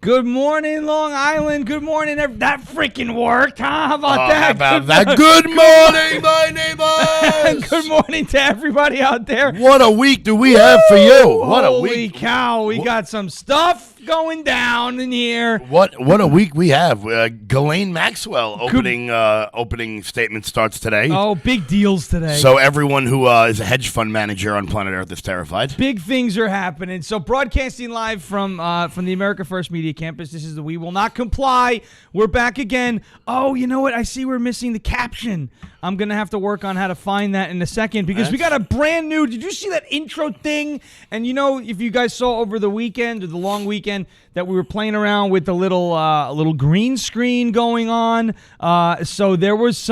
Good morning, Long Island. Good morning. That freaking worked, huh? How about that? How about that? Good morning, my neighbors. Good morning to everybody out there. What a week do we have for you? What a Holy week. cow. We got some stuff going down in here. What a week we have. Ghislaine Maxwell opening statement starts today. Oh, big deals today. So everyone who is a hedge fund manager on planet Earth is terrified. Big things are happening. So broadcasting live from the America First Media Campus. This is the We Will Not Comply. We're back again. Oh, you know what? I see we're missing the caption. I'm going to have to work on how to find that in a second because we got a brand new, did you see that intro thing? And you know, if you guys saw over the weekend or the long weekend that we were playing around with the little green screen going on. So there was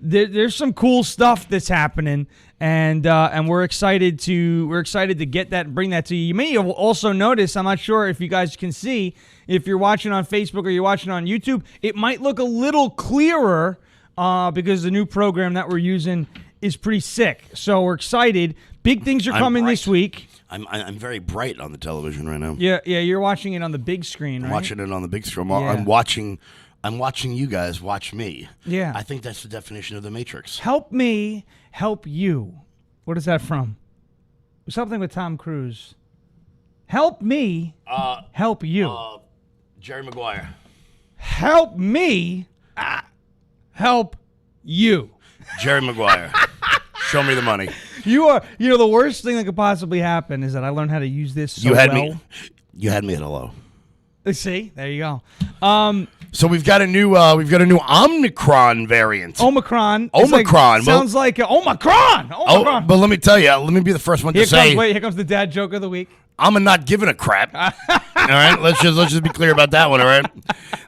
there's some cool stuff that's happening. And we're excited to get that and bring that to you. You may have also noticed, I'm not sure if you guys can see, if you're watching on Facebook or you're watching on YouTube, it might look a little clearer because the new program that we're using is pretty sick. So we're excited. Big things are coming this week. I'm very bright on the television right now. Yeah, you're watching it on the big screen, right? I'm watching it on the big screen. Yeah. I'm watching you guys watch me. Yeah. I think that's the definition of the Matrix. Help me help you. What is that from? Something with Tom Cruise. Help me help you. Jerry Maguire. Help me help you. Jerry Maguire. Show me the money. You know, the worst thing that could possibly happen is that I learned how to use this so well. You had me at hello. See, there you go. So we've got a new Omicron variant. Omicron. Sounds like Omicron. Oh, but let me tell you, let me be the first one to say. Here comes the dad joke of the week. I'm not giving a crap. All right, let's just be clear about that one. All right,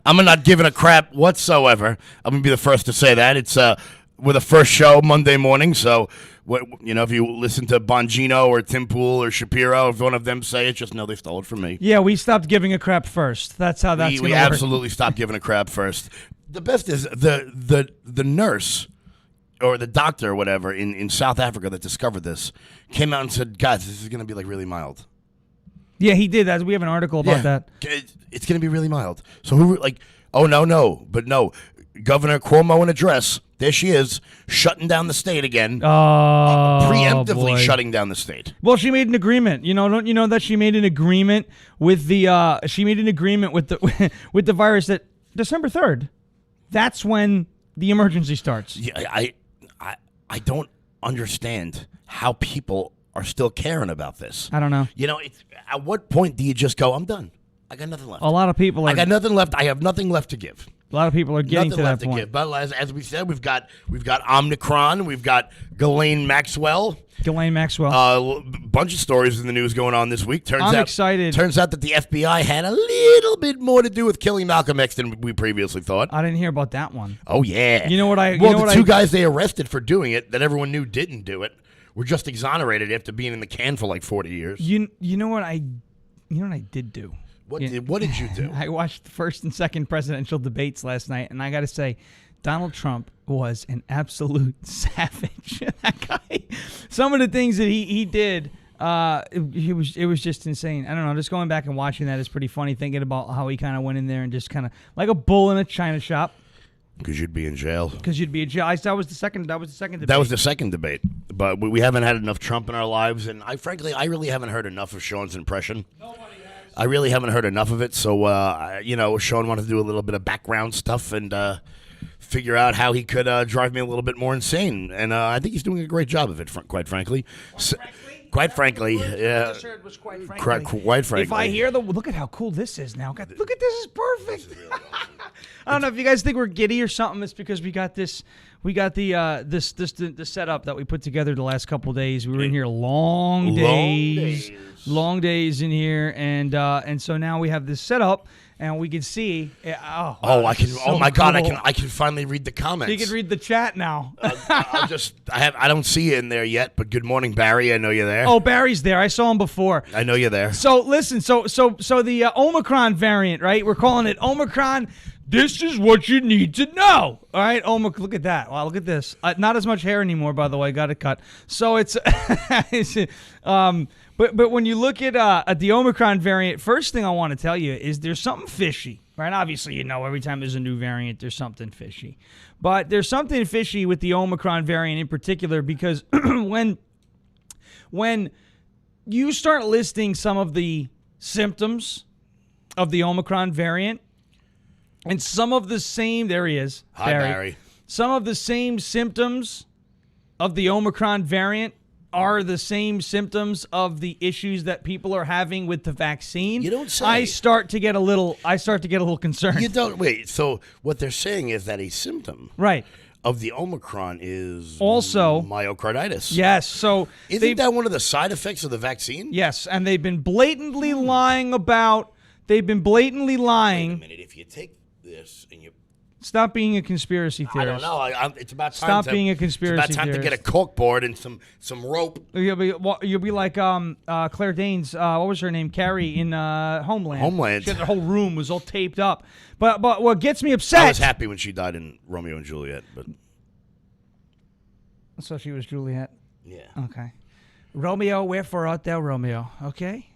I'm not giving a crap whatsoever. I'm gonna be the first to say that. It's we're the first show Monday morning, so if you listen to Bongino or Tim Pool or Shapiro, if one of them say it, just know they stole it from me. Yeah, we stopped giving a crap first. That's how that's we absolutely stopped giving a crap first. The best is the nurse or the doctor or whatever in South Africa that discovered this came out and said, guys, this is going to be like really mild. Yeah, he did. We have an article about that. It's going to be really mild. So no. Governor Cuomo in address. There she is, shutting down the state again. Preemptively shutting down the state. Well, she made an agreement. Don't you know that she made an agreement with the with the virus that December 3rd. That's when the emergency starts. Yeah, I don't understand how people are still caring about this. I don't know. At what point do you just go, I'm done. I got nothing left. A lot of people I got nothing left. I have nothing left to give. A lot of people are getting nothing to left that point. To give. But as we said, we've got Omicron, we've got Ghislaine Maxwell. A bunch of stories in the news going on this week. I'm excited. Turns out that the FBI had a little bit more to do with killing Malcolm X than we previously thought. I didn't hear about that one. Oh yeah. The two guys they arrested for doing it that everyone knew didn't do it were just exonerated after being in the can for like 40 years. You know what I did do? What did you do? I watched the first and second presidential debates last night, and I got to say, Donald Trump was an absolute savage. That guy, some of the things that he did, it was just insane. I don't know. Just going back and watching that is pretty funny. Thinking about how he kind of went in there and just kind of like a bull in a china shop. Because you'd be in jail. That was the second debate. That was the second debate. But we haven't had enough Trump in our lives, and I really haven't heard enough of Sean's impression. Nobody has. I really haven't heard enough of it, so Sean wanted to do a little bit of background stuff and figure out how he could drive me a little bit more insane, and I think he's doing a great job of it. Quite frankly, quite frankly, yeah. Quite frankly, if I hear look at how cool this is now. Look at this is perfect. I don't know if you guys think we're giddy or something. It's because we got this. We got the setup that we put together the last couple of days. We were in here long days in here, and so now we have this setup, and we can see. I can. So my God, cool. I can finally read the comments. You can read the chat now. I don't see you in there yet, but good morning, Barry. I know you're there. Oh, Barry's there. I saw him before. I know you're there. So listen. So the Omicron variant, right? We're calling it Omicron. This is what you need to know. All right, look at that. Wow, look at this. Not as much hair anymore, by the way. Got it cut. So it's, but when you look at the Omicron variant, first thing I want to tell you is there's something fishy, right? Obviously, every time there's a new variant, there's something fishy. But there's something fishy with the Omicron variant in particular because when you start listing some of the symptoms of the Omicron variant, and some of the same, there he is. Hi, Barry. Some of the same symptoms of the Omicron variant are the same symptoms of the issues that people are having with the vaccine. You don't say. I start to get a little concerned. You don't wait. So what they're saying is that a symptom, right, of the Omicron is also myocarditis. Yes. So isn't that one of the side effects of the vaccine? Yes, and they've been blatantly lying about. They've been blatantly lying. Wait a minute. If you take this and you stop being a conspiracy theorist. I don't know. It's about time. Stop being a conspiracy theorist. It's about time theorist. to get a corkboard and some rope. You'll be like Claire Danes. What was her name? Carrie in Homeland. Homeland. She had, the whole room was all taped up. But what gets me upset. I was happy when she died in Romeo and Juliet, but so she was Juliet. Yeah. Okay. Romeo, wherefore art thou Romeo? Okay.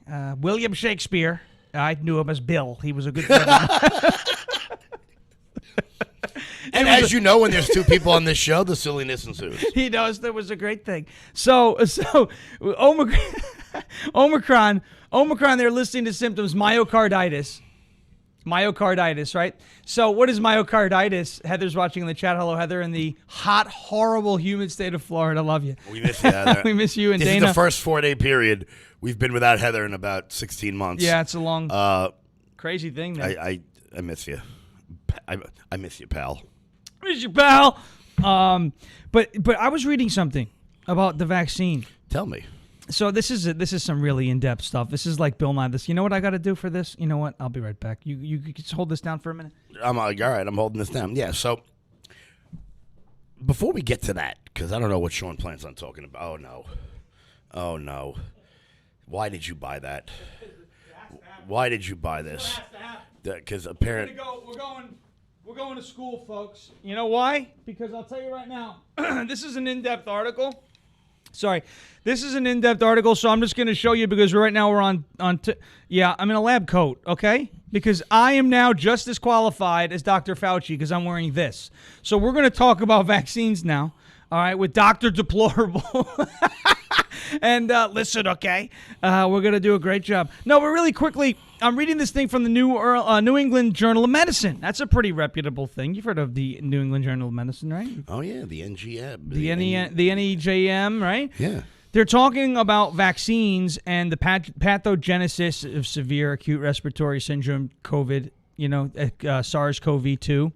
William Shakespeare. I knew him as Bill. He was a good friend. And as you know, when there's two people on this show, the silliness ensues. He knows that was a great thing. So Omicron, they're listing the symptoms, myocarditis, right? So what is myocarditis? Heather's watching in the chat. Hello, Heather, in the hot, horrible, humid state of Florida. Love you. We miss you, Heather. We miss you and this Dana. This is the first 4-day period. We've been without Heather in about 16 months. Yeah, it's a long, crazy thing. I miss you. I miss you, pal. Miss you, pal. But I was reading something about the vaccine. Tell me. So this is some really in-depth stuff. This is like Bill Nye. This. You know what I got to do for this? You know what? I'll be right back. You just hold this down for a minute. I'm all right. I'm holding this down. Yeah. So before we get to that, because I don't know what Sean plans on talking about. Oh no. Why did you buy that? Why did you buy this? Because apparently we're going to school, folks. You know why? Because I'll tell you right now. This is an in-depth article. Sorry, this is an in-depth article, so I'm just going to show you because right now we're on. I'm in a lab coat, okay? Because I am now just as qualified as Dr. Fauci because I'm wearing this. So we're going to talk about vaccines now, all right, with Dr. Deplorable. And listen, okay? We're going to do a great job. No, but really quickly, I'm reading this thing from the New England Journal of Medicine. That's a pretty reputable thing. You've heard of the New England Journal of Medicine, right? Oh, yeah, the NGM. The NEJM, right? Yeah. They're talking about vaccines and the pathogenesis of severe acute respiratory syndrome, COVID, SARS-CoV-2.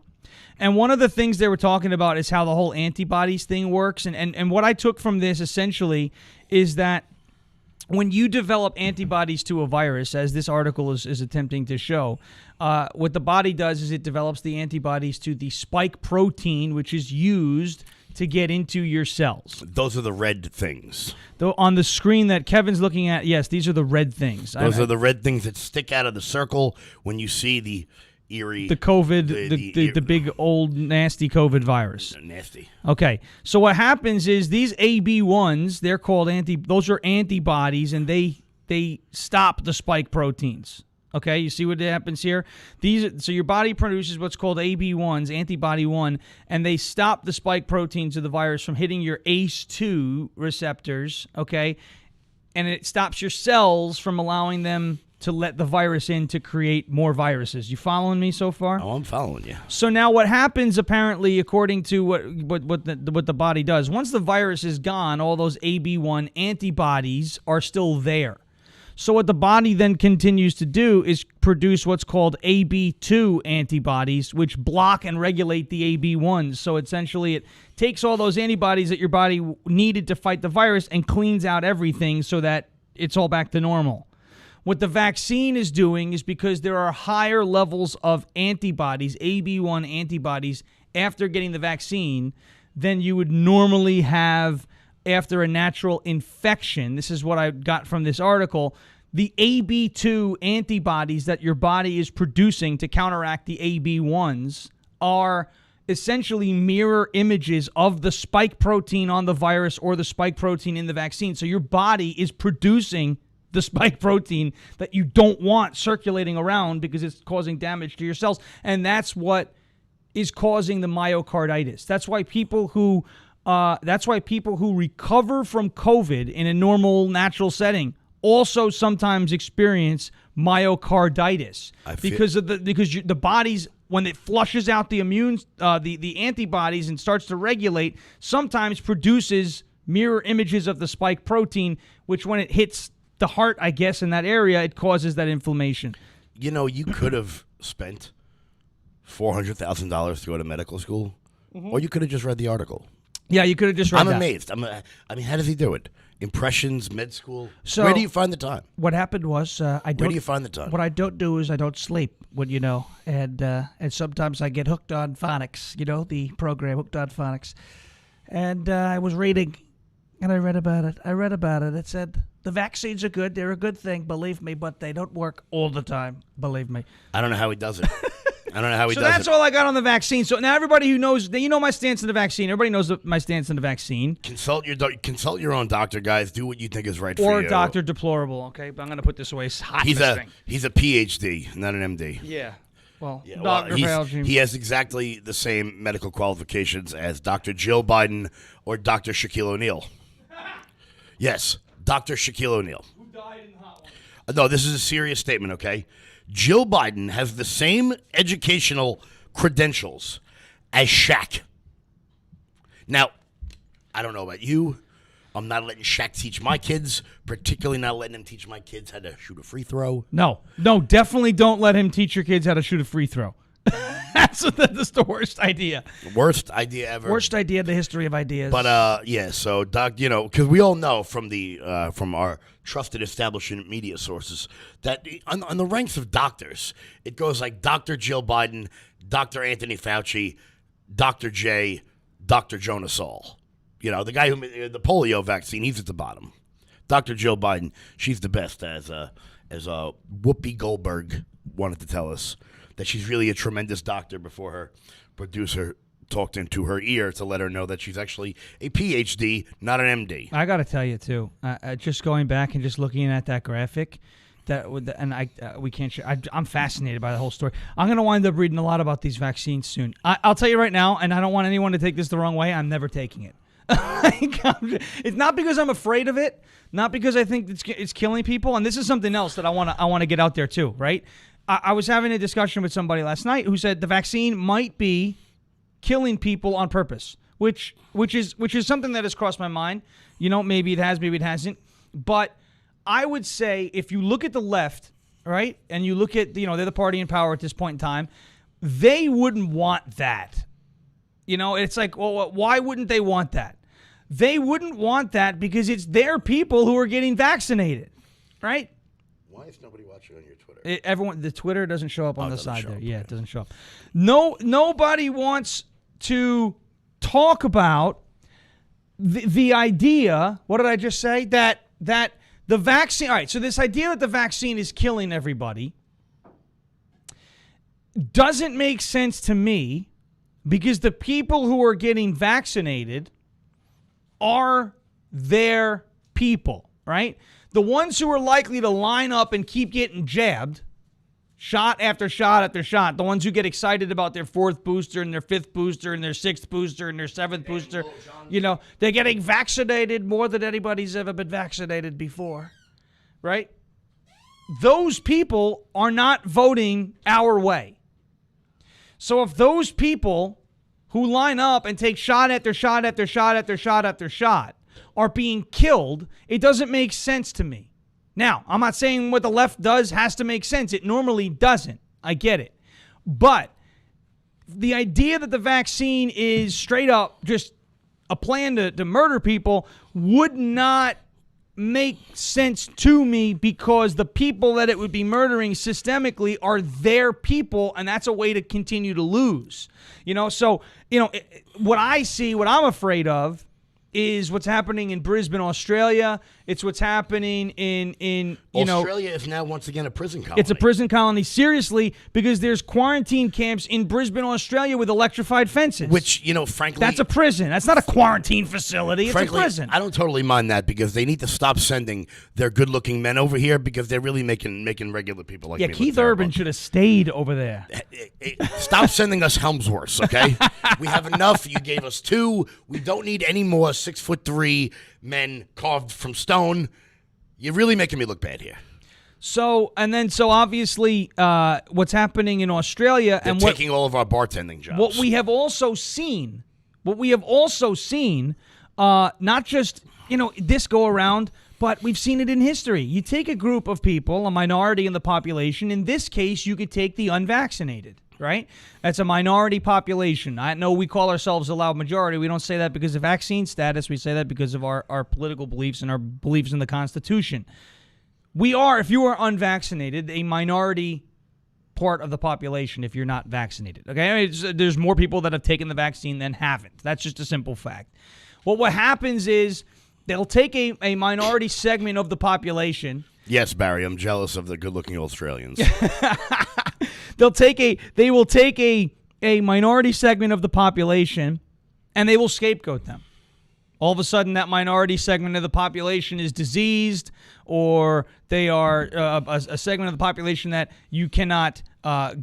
And one of the things they were talking about is how the whole antibodies thing works. And what I took from this essentially is that when you develop antibodies to a virus, as this article is attempting to show, what the body does is it develops the antibodies to the spike protein, which is used to get into your cells. Those are the red things. Though on the screen that Kevin's looking at, yes, these are the red things. Those are the red things that stick out of the circle when you see the eerie... The COVID, the big old nasty COVID virus. Nasty. Okay, so what happens is these AB1s, they're called those are antibodies, and they stop the spike proteins. Okay, you see what happens here? So your body produces what's called AB1s, antibody 1, and they stop the spike proteins of the virus from hitting your ACE2 receptors, okay? And it stops your cells from allowing them to let the virus in to create more viruses. You following me so far? Oh, I'm following you. So now what happens, apparently, according to what the body does, once the virus is gone, all those AB1 antibodies are still there. So what the body then continues to do is produce what's called AB2 antibodies, which block and regulate the AB1s. So essentially it takes all those antibodies that your body needed to fight the virus and cleans out everything so that it's all back to normal. What the vaccine is doing is because there are higher levels of antibodies, AB1 antibodies, after getting the vaccine than you would normally have after a natural infection. This is what I got from this article. the AB2 antibodies that your body is producing to counteract the AB1s are essentially mirror images of the spike protein on the virus or the spike protein in the vaccine. So your body is producing the spike protein that you don't want circulating around because it's causing damage to your cells. And that's what is causing the myocarditis. That's why people who recover from COVID in a normal, natural setting also sometimes experience myocarditis because the body's, when it flushes out the the antibodies and starts to regulate, sometimes produces mirror images of the spike protein, which when it hits the heart, I guess, in that area, it causes that inflammation. You know, you could have spent $400,000 to go to medical school, or you could have just read the article. Yeah, you could have just read that. I'm amazed. I mean, how does he do it? Impressions, med school. So where do you find the time? What happened was Where do you find the time? What I don't do is I don't sleep, and sometimes I get hooked on phonics. The program Hooked on Phonics, and I was reading, and I read about it. It said the vaccines are good; they're a good thing, believe me, but they don't work all the time. Believe me. I don't know how he does it. I don't know how he does it. So that's all I got on the vaccine. So now everybody who knows, my stance on the vaccine. Everybody knows my stance on the vaccine. Consult your own doctor, guys. Do what you think is right for you. Or Dr. Deplorable, okay? But I'm going to put this away. It's hot. He's a PhD, not an MD. Yeah. Well, Yeah, Dr. Fauci. He has exactly the same medical qualifications as Dr. Jill Biden or Dr. Shaquille O'Neal. Yes, Dr. Shaquille O'Neal. Who died in the hot one? No, this is a serious statement, okay? Jill Biden has the same educational credentials as Shaq. Now, I don't know about you. I'm not letting Shaq teach my kids, particularly not letting him teach my kids how to shoot a free throw. No, definitely don't let him teach your kids how to shoot a free throw. That's the worst idea. Worst idea ever. Worst idea in the history of ideas. But yeah, so Doc, because we all know from our trusted establishment media sources that on the ranks of doctors, it goes like Dr. Jill Biden, Dr. Anthony Fauci, Dr. J, Dr. Jonas Saul. The guy who made the polio vaccine, he's at the bottom. Dr. Jill Biden, she's the best, as Whoopi Goldberg wanted to tell us. That she's really a tremendous doctor before her producer talked into her ear to let her know that she's actually a PhD, not an MD. I got to tell you, too, just going back and just looking at that graphic, we can't share. I'm fascinated by the whole story. I'm going to wind up reading a lot about these vaccines soon. I'll tell you right now, and I don't want anyone to take this the wrong way, I'm never taking it. It's not because I'm afraid of it, not because I think it's killing people, and this is something else that I want to get out there, too, right? I was having a discussion with somebody last night who said the vaccine might be killing people on purpose, which is something that has crossed my mind. Maybe it has, maybe it hasn't. But I would say if you look at the left, right, and you look at, they're the party in power at this point in time, they wouldn't want that. It's like, well, why wouldn't they want that? They wouldn't want that because it's their people who are getting vaccinated, right? Why is nobody watching on your Twitter? The Twitter doesn't show up on the side there. Yeah, okay. It doesn't show up. Nobody wants to talk about the idea. What did I just say? That the vaccine. All right. So this idea that the vaccine is killing everybody doesn't make sense to me because the people who are getting vaccinated are their people, right? The ones who are likely to line up and keep getting jabbed, shot after shot after shot, the ones who get excited about their fourth booster and their fifth booster and their sixth booster and their seventh booster, they're getting vaccinated more than anybody's ever been vaccinated before, right? Those people are not voting our way. So if those people who line up and take shot after shot after shot after shot after shot are being killed, it doesn't make sense to me. Now, I'm not saying what the left does has to make sense. It normally doesn't. I get it. But the idea that the vaccine is straight up just a plan to murder people would not make sense to me because the people that it would be murdering systemically are their people, and that's a way to continue to lose. What I see, what I'm afraid of, is what's happening in Brisbane, Australia. It's what's happening in Australia is now once again a prison colony. It's a prison colony, seriously, because there's quarantine camps in Brisbane, Australia with electrified fences. Which, frankly... That's a prison. That's not a quarantine facility. Frankly, it's a prison. I don't totally mind that because they need to stop sending their good-looking men over here because they're really making regular people like me look Keith terrible. Urban should have stayed over there. Stop sending us Helmsworths, okay? We have enough. You gave us 2. We don't need any more 6'3" men carved from stone. You're really making me look bad here. So obviously, what's happening in Australia They're and taking all of our bartending jobs. What we have also seen, not just this go around, but we've seen it in history. You take a group of people, a minority in the population. In this case, you could take the unvaccinated. Right? That's a minority population. I know we call ourselves a loud majority. We don't say that because of vaccine status. We say that because of our political beliefs and our beliefs in the Constitution. We are, if you are unvaccinated, a minority part of the population if you're not vaccinated. Okay? There's more people that have taken the vaccine than haven't. That's just a simple fact. What happens is they'll take a minority segment of the population. Yes, Barry, I'm jealous of the good-looking Australians. They will take a minority segment of the population and they will scapegoat them. All of a sudden, that minority segment of the population is diseased, or they are a segment of the population that you cannot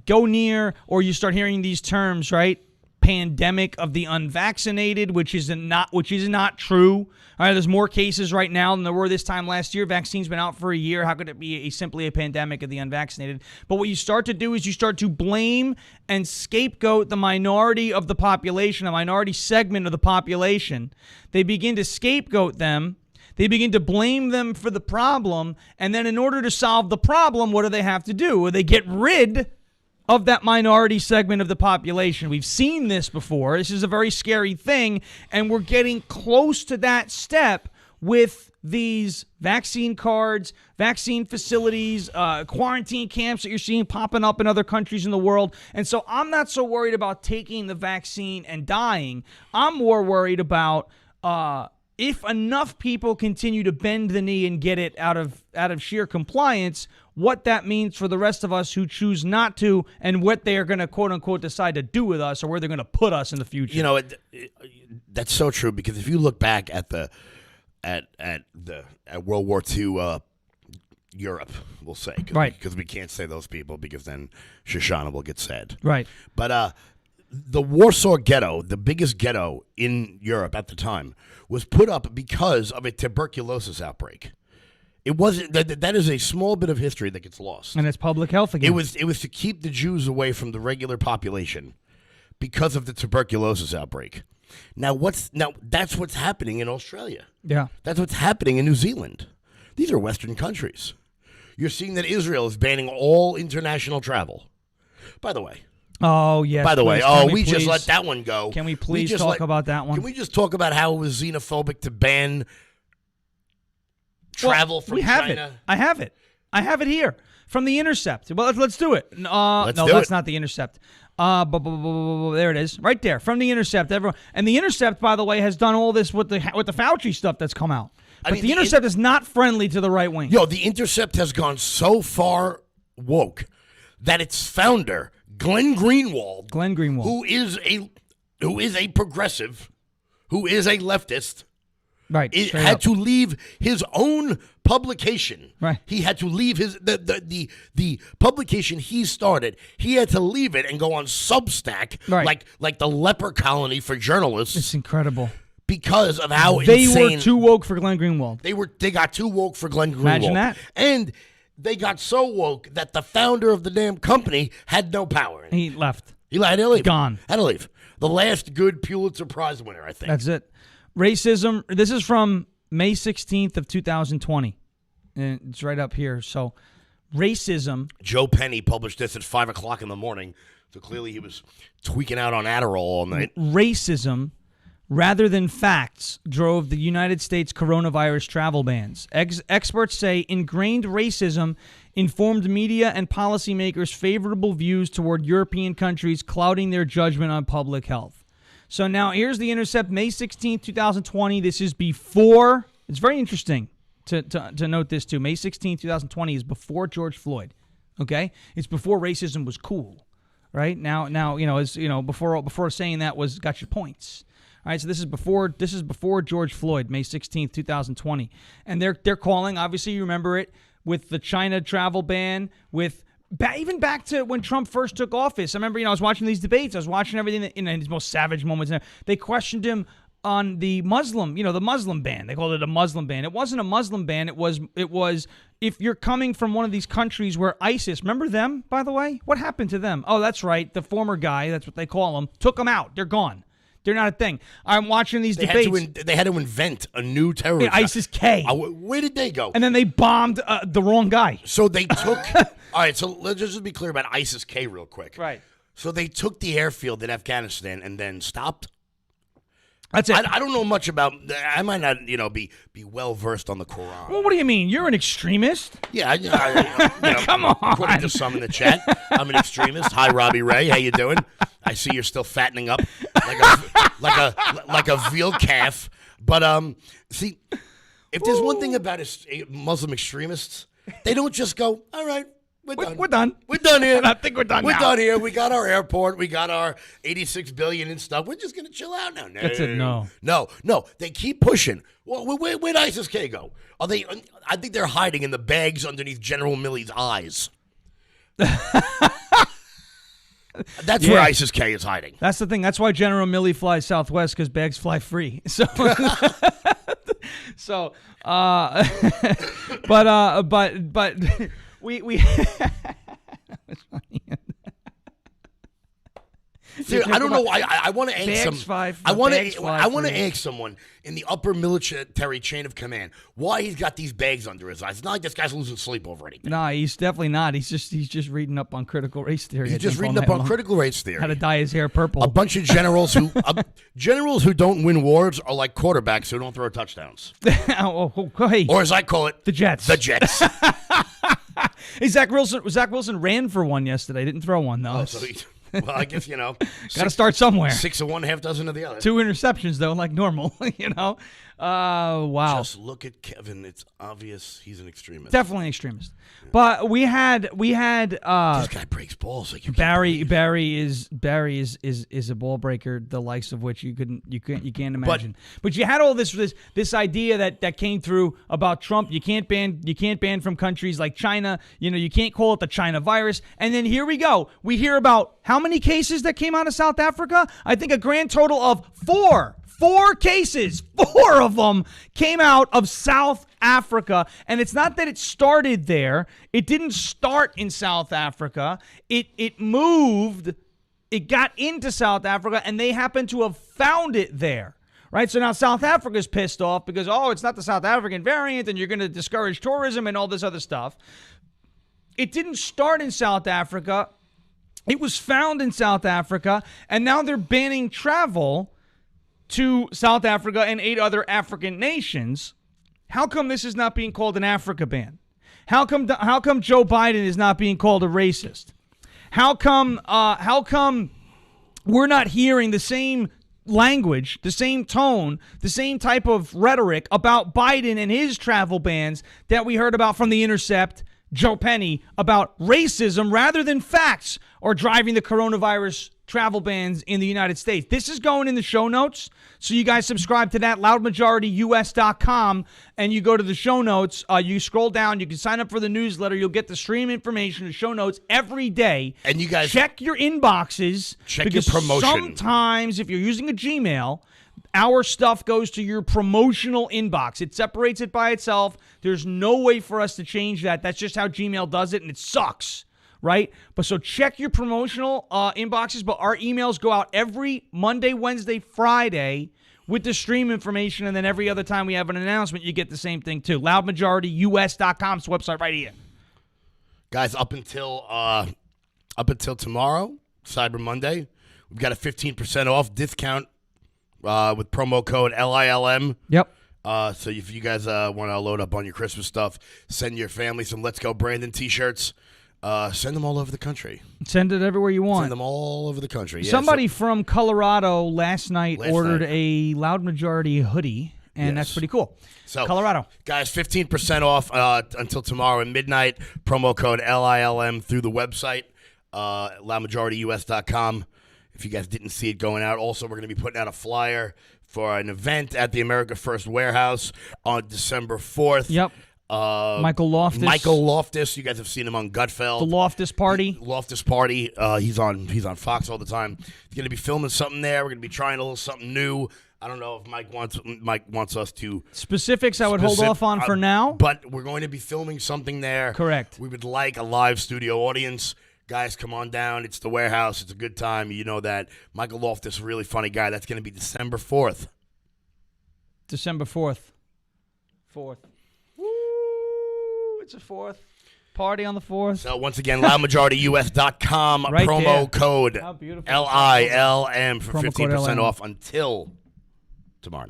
go near, or you start hearing these terms, right? Pandemic of the unvaccinated, which is not true. All right, there's more cases right now than there were this time last year. Vaccine's been out for a year. How could it be simply a pandemic of the unvaccinated? But what you start to do is you start to blame and scapegoat the minority of the population, a minority segment of the population. They begin to scapegoat them. They begin to blame them for the problem. And then in order to solve the problem, what do they have to do? Well, they get rid of that minority segment of the population. We've seen this before. This is a very scary thing, and we're getting close to that step with these vaccine cards, vaccine facilities, quarantine camps that you're seeing popping up in other countries in the world. And so I'm not so worried about taking the vaccine and dying. I'm more worried about if enough people continue to bend the knee and get it out of sheer compliance, what that means for the rest of us who choose not to, and what they are going to, quote unquote, decide to do with us, or where they're going to put us in the future. That's so true, because if you look back at World War II Europe, we'll say, because we can't say those people, because then Shoshana will get sad. Right. But the Warsaw Ghetto, the biggest ghetto in Europe at the time, was put up because of a tuberculosis outbreak. It wasn't that is a small bit of history that gets lost. And it's public health again. It was to keep the Jews away from the regular population because of the tuberculosis outbreak. Now that's what's happening in Australia. Yeah. That's what's happening in New Zealand. These are Western countries. You're seeing that Israel is banning all international travel. By the way. Oh, yes. By the way, we just let that one go. Can we please talk about that one? Can we just talk about how it was xenophobic to ban travel from China? I have it here from The Intercept. Well, let's do it. That's not The Intercept. There it is, right there from The Intercept. Everyone, and The Intercept, by the way, has done all this with the Fauci stuff that's come out. But The Intercept is not friendly to the right wing. The Intercept has gone so far woke that its founder, Glenn Greenwald, who is a progressive, who is a leftist, right, had to leave his own publication. Right, he had to leave the publication he started. He had to leave it and go on Substack, right, like the leper colony for journalists. It's incredible because of how they insane were too woke for Glenn Greenwald. They got too woke for Glenn Greenwald. Imagine that. And they got so woke that the founder of the damn company had no power. He left. He had to leave. Gone. Had to leave. The last good Pulitzer Prize winner, I think. That's it. Racism. This is from May 16th of 2020. And it's right up here. So, racism. Joe Penny published this at 5 o'clock in the morning. So clearly he was tweaking out on Adderall all night. Racism, rather than facts, drove the United States coronavirus travel bans. Experts say ingrained racism informed media and policymakers' favorable views toward European countries, clouding their judgment on public health. So now here's the intercept, May 16th, 2020. This is before. It's very interesting to note this too. May 16th, 2020 is before George Floyd. Okay, it's before racism was cool, right? Now before saying that got your points. All right, so this is before George Floyd, May 16th, 2020, and they're calling. Obviously, you remember it with the China travel ban, even back to when Trump first took office. I remember, I was watching these debates. I was watching everything in his most savage moments. They questioned him on the Muslim, the Muslim ban. They called it a Muslim ban. It wasn't a Muslim ban. It was if you're coming from one of these countries where ISIS, remember them, by the way? What happened to them? Oh, that's right. The former guy, that's what they call him, took them out. They're gone. They're not a thing. I'm watching these debates. They had to invent a new terrorist. ISIS-K. Where did they go? And then they bombed the wrong guy. So they took... all right, so let's just be clear about ISIS-K real quick. Right. So they took the airfield in Afghanistan and then stopped? That's it. I don't know much about... I might not, be well-versed on the Quran. Well, what do you mean? You're an extremist? Yeah. Come on. According to some in the chat, I'm an extremist. Hi, Robbie Ray. How you doing? I see you're still fattening up like a veal calf. But see, if there's one thing about Muslim extremists, they don't just go, all right, we're done. We're done. We're done here. I think we're done now. We're done here. We got our airport. We got our $86 billion and stuff. We're just gonna chill out now. No, that's it. No. They keep pushing. Well, where'd ISIS-K go? Are they? I think they're hiding in the bags underneath General Milley's eyes. That's where ISIS-K is hiding. That's the thing. That's why General Milley flies Southwest, because bags fly free. So, but we. That's funny. Seriously, I don't know. I want to ask I want to ask someone in the upper military chain of command why he's got these bags under his eyes. It's not like this guy's losing sleep over anything. No, he's definitely not. He's just reading up on critical race theory. He's just reading up on critical race theory. How to dye his hair purple. A bunch of generals who don't win wars are like quarterbacks who don't throw touchdowns. Hey. Or as I call it, the Jets. The Jets. Hey, Zach Wilson ran for one yesterday. Didn't throw one though. Well, I guess, got to start somewhere. 6 of one, half dozen of the other. 2 interceptions, though, like normal, Wow. Just look at Kevin. It's obvious he's an extremist. Definitely an extremist. Yeah. But we had this guy breaks balls like you Barry is a ball breaker, the likes of which you can't imagine. But you had all this idea that came through about Trump. You can't ban from countries like China. You can't call it the China virus. And then here we go. We hear about how many cases that came out of South Africa? I think a grand total of 4. 4 cases. 4 of them came out of South Africa. And it's not that it started there. It didn't start in South Africa. It moved. It got into South Africa, and they happen to have found it there. Right? So now South Africa's pissed off because, it's not the South African variant, and you're going to discourage tourism and all this other stuff. It didn't start in South Africa. It was found in South Africa, and now they're banning travel to South Africa and 8 other African nations. How come this is not being called an Africa ban? How come Joe Biden is not being called a racist? How come we're not hearing the same language, the same tone, the same type of rhetoric about Biden and his travel bans that we heard about from The Intercept, Joe Penny, about racism rather than facts or driving the coronavirus travel bans in the United States? This is going in the show notes. So you guys subscribe to that, loudmajorityus.com, and you go to the show notes. You scroll down. You can sign up for the newsletter. You'll get the stream information, the show notes every day. And you guys check your inboxes. Check your promotion. Sometimes if you're using a Gmail, our stuff goes to your promotional inbox. It separates it by itself. There's no way for us to change that. That's just how Gmail does it, and it sucks. Right? But so check your promotional inboxes, but our emails go out every Monday, Wednesday, Friday with the stream information, and then every other time we have an announcement, you get the same thing too. Loudmajorityus.com. It's the website right here. Guys, up until tomorrow, Cyber Monday, we've got a 15% off discount with promo code LILM. Yep. So if you guys want to load up on your Christmas stuff, send your family some Let's Go Brandon t-shirts. Send them all over the country. Send it everywhere you want. Send them all over the country. Yeah, Somebody from Colorado last night ordered a Loud Majority hoodie, and that's pretty cool. So, Colorado. Guys, 15% off until tomorrow at midnight. Promo code LILM through the website, loudmajorityus.com. If you guys didn't see it going out. Also, we're going to be putting out a flyer for an event at the America First Warehouse on December 4th. Yep. Michael Loftus. You guys have seen him on Gutfeld. The Loftus Party. He's on Fox all the time. He's going to be filming something there. We're going to be trying a little something new. I don't know if Mike wants us to specifics. I would hold off on for now. But we're going to be filming something there. Correct. We would like a live studio audience. Guys, come on down. It's the Warehouse. It's a good time. You know that. Michael Loftus, a really funny guy. That's going to be December 4th. December 4th. 4th. Woo! It's a 4th. Party on the 4th. So, once again, loudmajorityus.com. Right promo there. code LILM for Promo 15% off until tomorrow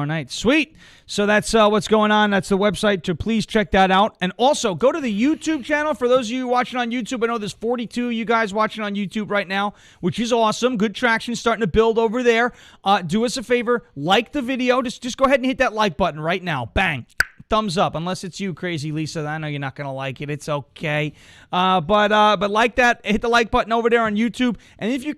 night. Sweet. So that's what's going on. That's the website, to please check that out. And also go to the YouTube channel. For those of you watching on YouTube, I know there's 42 of you guys watching on YouTube right now, which is awesome. Good traction starting to build over there. Do us a favor, like the video. Just go ahead and hit that like button right now. Bang. Thumbs up, unless it's you, Crazy Lisa. I know you're not going to like it. It's okay. But like that, hit the like button over there on YouTube. And if you're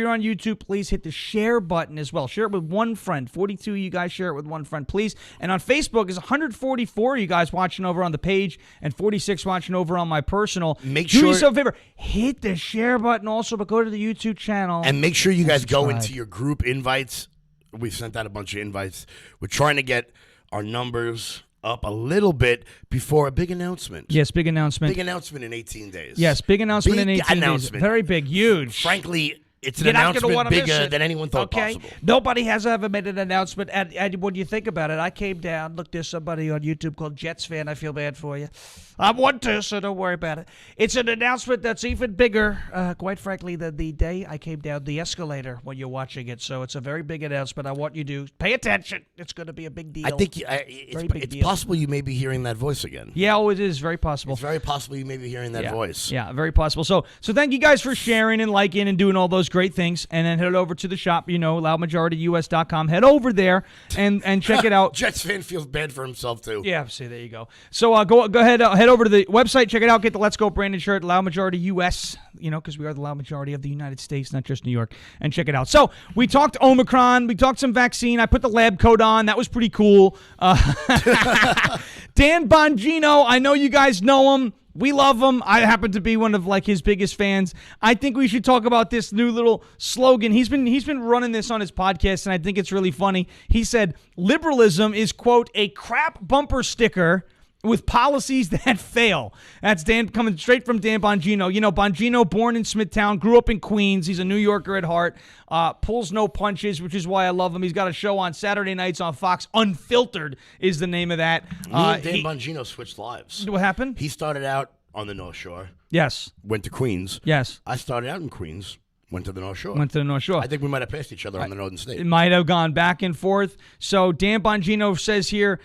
on YouTube, please hit the share button as well. Share it with one friend. 42 of you guys, share it with one friend, please. And on Facebook, is 144 of you guys watching over on the page and 46 watching over on my personal. Do yourself a favor. Hit the share button also, but go to the YouTube channel. And make sure you guys go into your group invites. We've sent out a bunch of invites. We're trying to get our numbers up a little bit before a big announcement. Yes, big announcement. Big announcement in 18 days. Yes, big announcement in 18 days. Very big, huge. Frankly, it's an announcement bigger than anyone thought possible. Nobody has ever made an announcement. And when you think about it, I came down. Look, there's somebody on YouTube called Jets Fan. I feel bad for you. I'm one too, so don't worry about it. It's an announcement that's even bigger, quite frankly, than the day I came down the escalator when you're watching it. So it's a very big announcement. I want you to pay attention. It's going to be a big deal. I think it's possible you may be hearing that voice again. Yeah, it is very possible. It's very possible you may be hearing that voice. Yeah, very possible. So thank you guys for sharing and liking and doing all those great things. And then head over to the shop, loudmajorityus.com. Head over there and check it out. Jets fan feels bad for himself, too. Yeah, see, there you go. So go ahead, head over to the website, check it out, get the Let's Go branded shirt, Loud Majority US, because we are the loud majority of the United States, not just New York, and check it out. So we talked Omicron, we talked some vaccine, I put the lab coat on, that was pretty cool. Dan Bongino, I know you guys know him. We love him. I happen to be one of his biggest fans. I think we should talk about this new little slogan. He's been running this on his podcast, and I think it's really funny. He said, liberalism is, quote, a crap bumper sticker with policies that fail. That's Dan, coming straight from Dan Bongino. Bongino, born in Smithtown, grew up in Queens. He's a New Yorker at heart. Pulls no punches, which is why I love him. He's got a show on Saturday nights on Fox. Unfiltered is the name of that. Me and Dan Bongino switched lives. What happened? He started out on the North Shore. Yes. Went to Queens. Yes. I started out in Queens. Went to the North Shore. I think we might have passed each other on the Northern State. It might have gone back and forth. So Dan Bongino says here,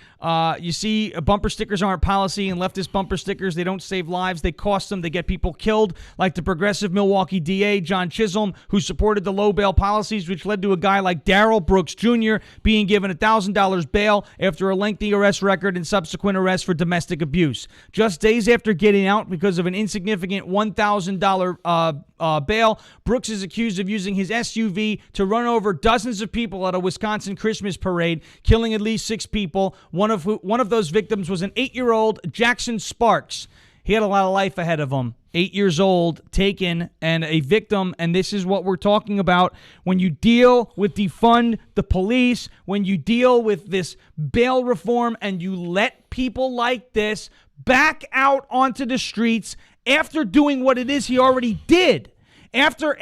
you see, bumper stickers aren't policy, and leftist bumper stickers, they don't save lives. They cost them. They get people killed, like the progressive Milwaukee DA, John Chisholm, who supported the low bail policies, which led to a guy like Darrell Brooks Jr. being given $1,000 bail after a lengthy arrest record and subsequent arrest for domestic abuse. Just days after getting out because of an insignificant $1,000 bail, Brooks is accused of using his SUV to run over dozens of people at a Wisconsin Christmas parade, killing at least 6 people. One of those victims was an 8-year-old Jackson Sparks. He had a lot of life ahead of him. 8 years old, taken, and a victim. And this is what we're talking about. When you deal with defund the police, when you deal with this bail reform, and you let people like this back out onto the streets after doing what it is he already did, after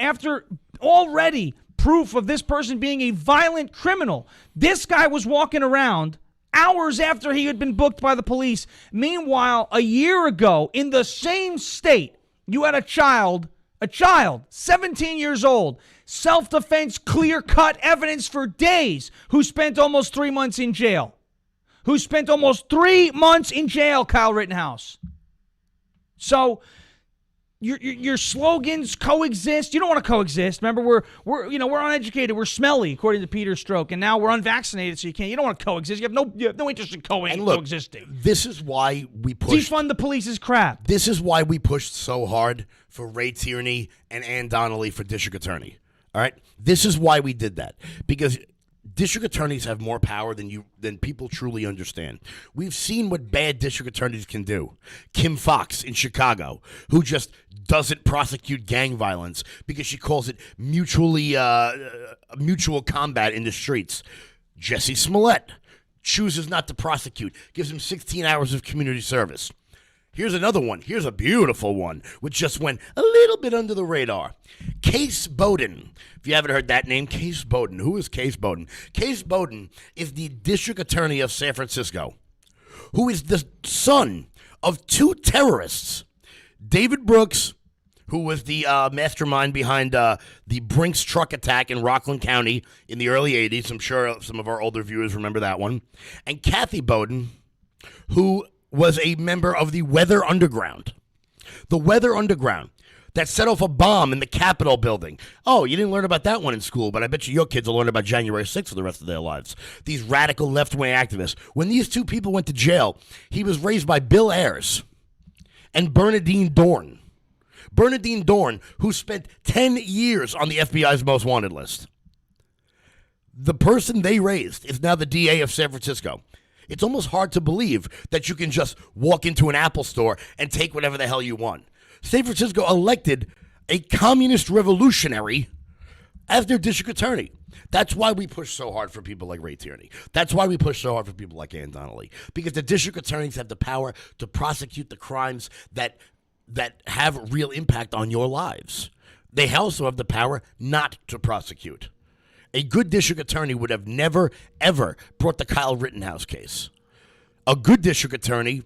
already proof of this person being a violent criminal. This guy was walking around hours after he had been booked by the police. Meanwhile, a year ago, in the same state, you had a child, 17 years old, self-defense, clear-cut evidence for days, who spent almost 3 months in jail. Kyle Rittenhouse. So your slogans coexist. You don't want to coexist. Remember, we're uneducated. We're smelly, according to Peter Strzok, and now we're unvaccinated, so you can't. You don't want to coexist. You have no interest in coexisting. This is why we pushed. Defund the police is crap. This is why we pushed so hard for Ray Tierney and Ann Donnelly for district attorney. All right, this is why we did that, because district attorneys have more power than people truly understand. We've seen what bad district attorneys can do. Kim Fox in Chicago, who just doesn't prosecute gang violence because she calls it mutual combat in the streets. Jesse Smollett chooses not to prosecute, gives him 16 hours of community service. Here's another one. Here's a beautiful one, which just went a little bit under the radar. Case Bowden. If you haven't heard that name, Case Bowden. Who is Case Bowden? Case Bowden is the district attorney of San Francisco, who is the son of two terrorists. David Brooks, who was the mastermind behind the Brinks truck attack in Rockland County in the early 80s. I'm sure some of our older viewers remember that one. And Kathy Bowden, who was a member of the Weather Underground. The Weather Underground that set off a bomb in the Capitol building. Oh, you didn't learn about that one in school, but I bet you your kids will learn about January 6th for the rest of their lives. These radical left-wing activists. When these two people went to jail, he was raised by Bill Ayers and Bernadine Dorn. Bernadine Dorn, who spent 10 years on the FBI's most wanted list. The person they raised is now the DA of San Francisco. It's almost hard to believe that you can just walk into an Apple store and take whatever the hell you want. San Francisco elected a communist revolutionary as their district attorney. That's why we push so hard for people like Ray Tierney. That's why we push so hard for people like Ann Donnelly. Because the district attorneys have the power to prosecute the crimes that have real impact on your lives. They also have the power not to prosecute. A good district attorney would have never, ever brought the Kyle Rittenhouse case. A good district attorney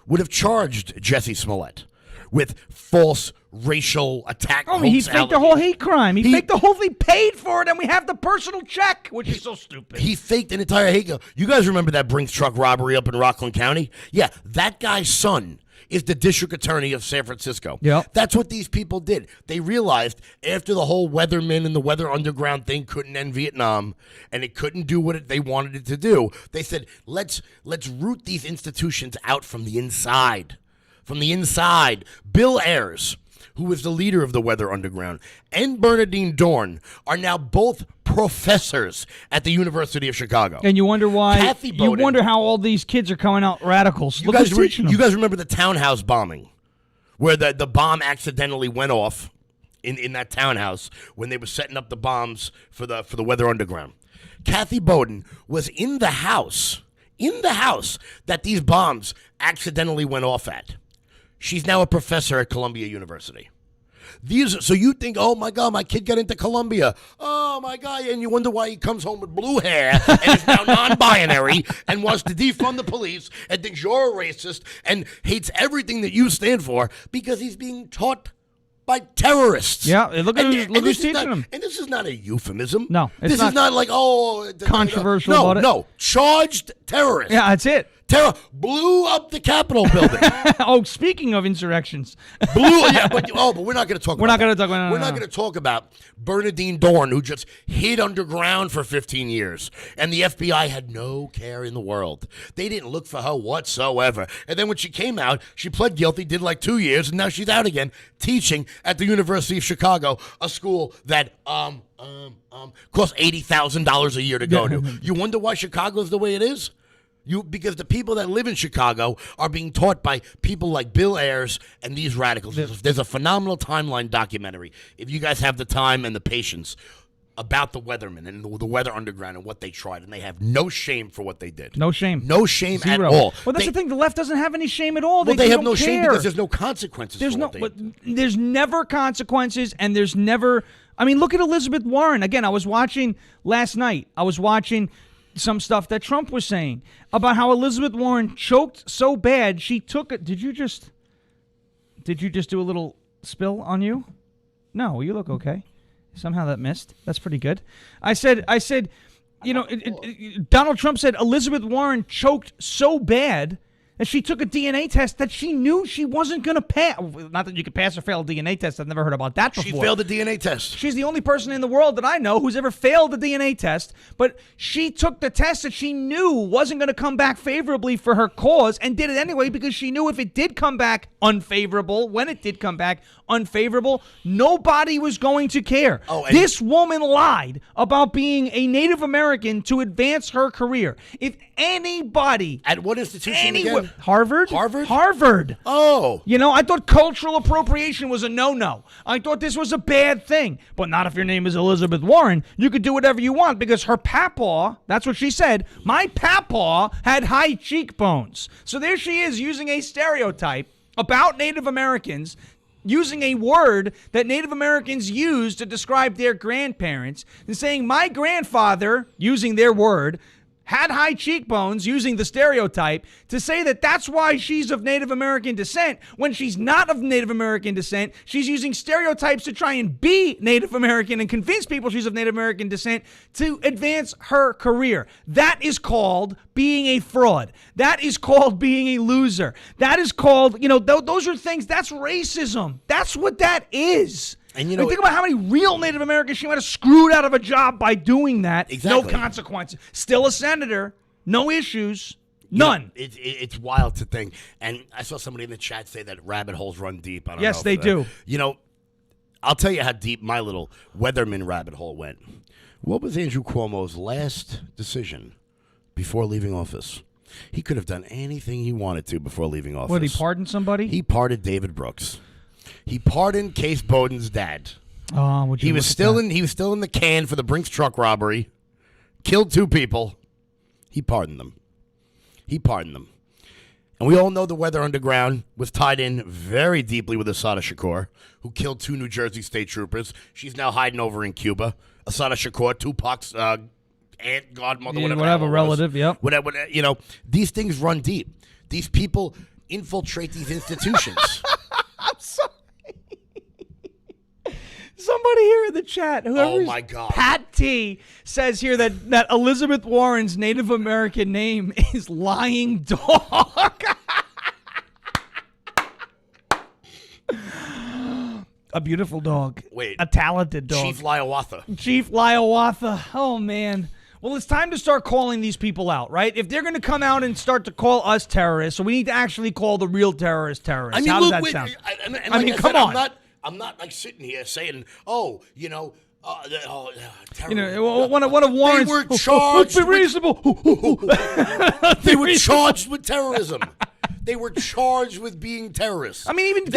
would have charged Jesse Smollett with false racial attack. Oh, he faked the whole hate crime. He faked the whole thing, paid for it, and we have the personal check, which is so stupid. He faked an entire hate. You guys remember that Brinks truck robbery up in Rockland County? Yeah, that guy's son is the district attorney of San Francisco. Yep. That's what these people did. They realized after the whole Weathermen and the Weather Underground thing couldn't end Vietnam and it couldn't do what they wanted it to do, they said, let's root these institutions out from the inside. From the inside. Bill Ayers, who was the leader of the Weather Underground, and Bernadine Dorn are now both professors at the University of Chicago. And you wonder why. Kathy Bowden, you wonder how all these kids are coming out radicals. You guys remember the townhouse bombing, where the bomb accidentally went off in that townhouse when they were setting up the bombs for the Weather Underground. Kathy Bowden was in the house that these bombs accidentally went off at. She's now a professor at Columbia University. So you think, oh my God, my kid got into Columbia. Oh my God, and you wonder why he comes home with blue hair and is now non-binary and wants to defund the police and thinks you're a racist and hates everything that you stand for because he's being taught by terrorists. Yeah, look who's teaching them. And this is not a euphemism. No, this is not like, controversial about it. No, charged terrorists. Yeah, that's it. Terror blew up the Capitol building. Oh, speaking of insurrections, but we're not going to talk. We're not going to talk about Bernadine Dorn, who just hid underground for 15 years, and the FBI had no care in the world. They didn't look for her whatsoever. And then when she came out, she pled guilty, did like 2 years, and now she's out again teaching at the University of Chicago, a school that costs $80,000 a year to go to. You wonder why Chicago's the way it is? Because the people that live in Chicago are being taught by people like Bill Ayers and these radicals. There's a phenomenal Timeline documentary, if you guys have the time and the patience, about the Weathermen and the Weather Underground and what they tried, and they have no shame for what they did. No shame. No shame Zero. at all. Well, that's the thing. The left doesn't have any shame at all. Well, they have no shame because there's no consequences. There's never consequences, and there's never. I mean, look at Elizabeth Warren. Again, I was watching last night. Some stuff that Trump was saying about how Elizabeth Warren choked so bad she took it. Did you just do a little spill on you? No, you look okay. Somehow that missed. That's pretty good. I said, Donald Trump said Elizabeth Warren choked so bad that she took a DNA test that she knew she wasn't going to pass. Not that you could pass or fail a DNA test. I've never heard about that before. She failed the DNA test. She's the only person in the world that I know who's ever failed a DNA test. But she took the test that she knew wasn't going to come back favorably for her cause and did it anyway because she knew if it did come back unfavorable, when it did come back unfavorable, nobody was going to care. This woman lied about being a Native American to advance her career. If anybody... At what institution again? Harvard? Harvard. Oh. You know, I thought cultural appropriation was a no-no. I thought this was a bad thing. But not if your name is Elizabeth Warren. You could do whatever you want because her papaw, that's what she said, my papaw had high cheekbones. So there she is using a stereotype about Native Americans, using a word that Native Americans use to describe their grandparents, and saying my grandfather, using their word, had high cheekbones, using the stereotype, to say that that's why she's of Native American descent, when she's not of Native American descent. She's using stereotypes to try and be Native American and convince people she's of Native American descent to advance her career. That is called being a fraud. That is called being a loser. That is called, those are things, that's racism. That's what that is. And think about how many real Native Americans she might have screwed out of a job by doing that. Exactly. No consequences. Still a senator. No issues. None. It's wild to think. And I saw somebody in the chat say that rabbit holes run deep. I don't know. Yes, they do. I'll tell you how deep my little Weatherman rabbit hole went. What was Andrew Cuomo's last decision before leaving office? He could have done anything he wanted to before leaving office. What, he pardoned somebody? He pardoned David Brooks. He pardoned Case Bowden's dad. Oh, he was still in the can for the Brinks truck robbery. Killed 2 people. He pardoned them. And we all know the Weather Underground was tied in very deeply with Asada Shakur, who killed 2 New Jersey state troopers. She's now hiding over in Cuba. Asada Shakur, Tupac's aunt, godmother, whatever relative, yep. Whatever, these things run deep. These people infiltrate these institutions. I'm sorry. Somebody here in the chat, oh my God, Pat T, says here that Elizabeth Warren's Native American name is Lying Dog. A beautiful dog. Wait. A talented dog. Chief Liawatha. Chief Liawatha. Oh, man. Well, it's time to start calling these people out, right? If they're going to come out and start to call us terrorists, so we need to actually call the real terrorists terrorists. I mean, how does that sound? Come on. I'm not like sitting here saying, terrorists. One of Warren's. They were charged. Be reasonable. They were charged with terrorism. They were charged with being terrorists. I mean, even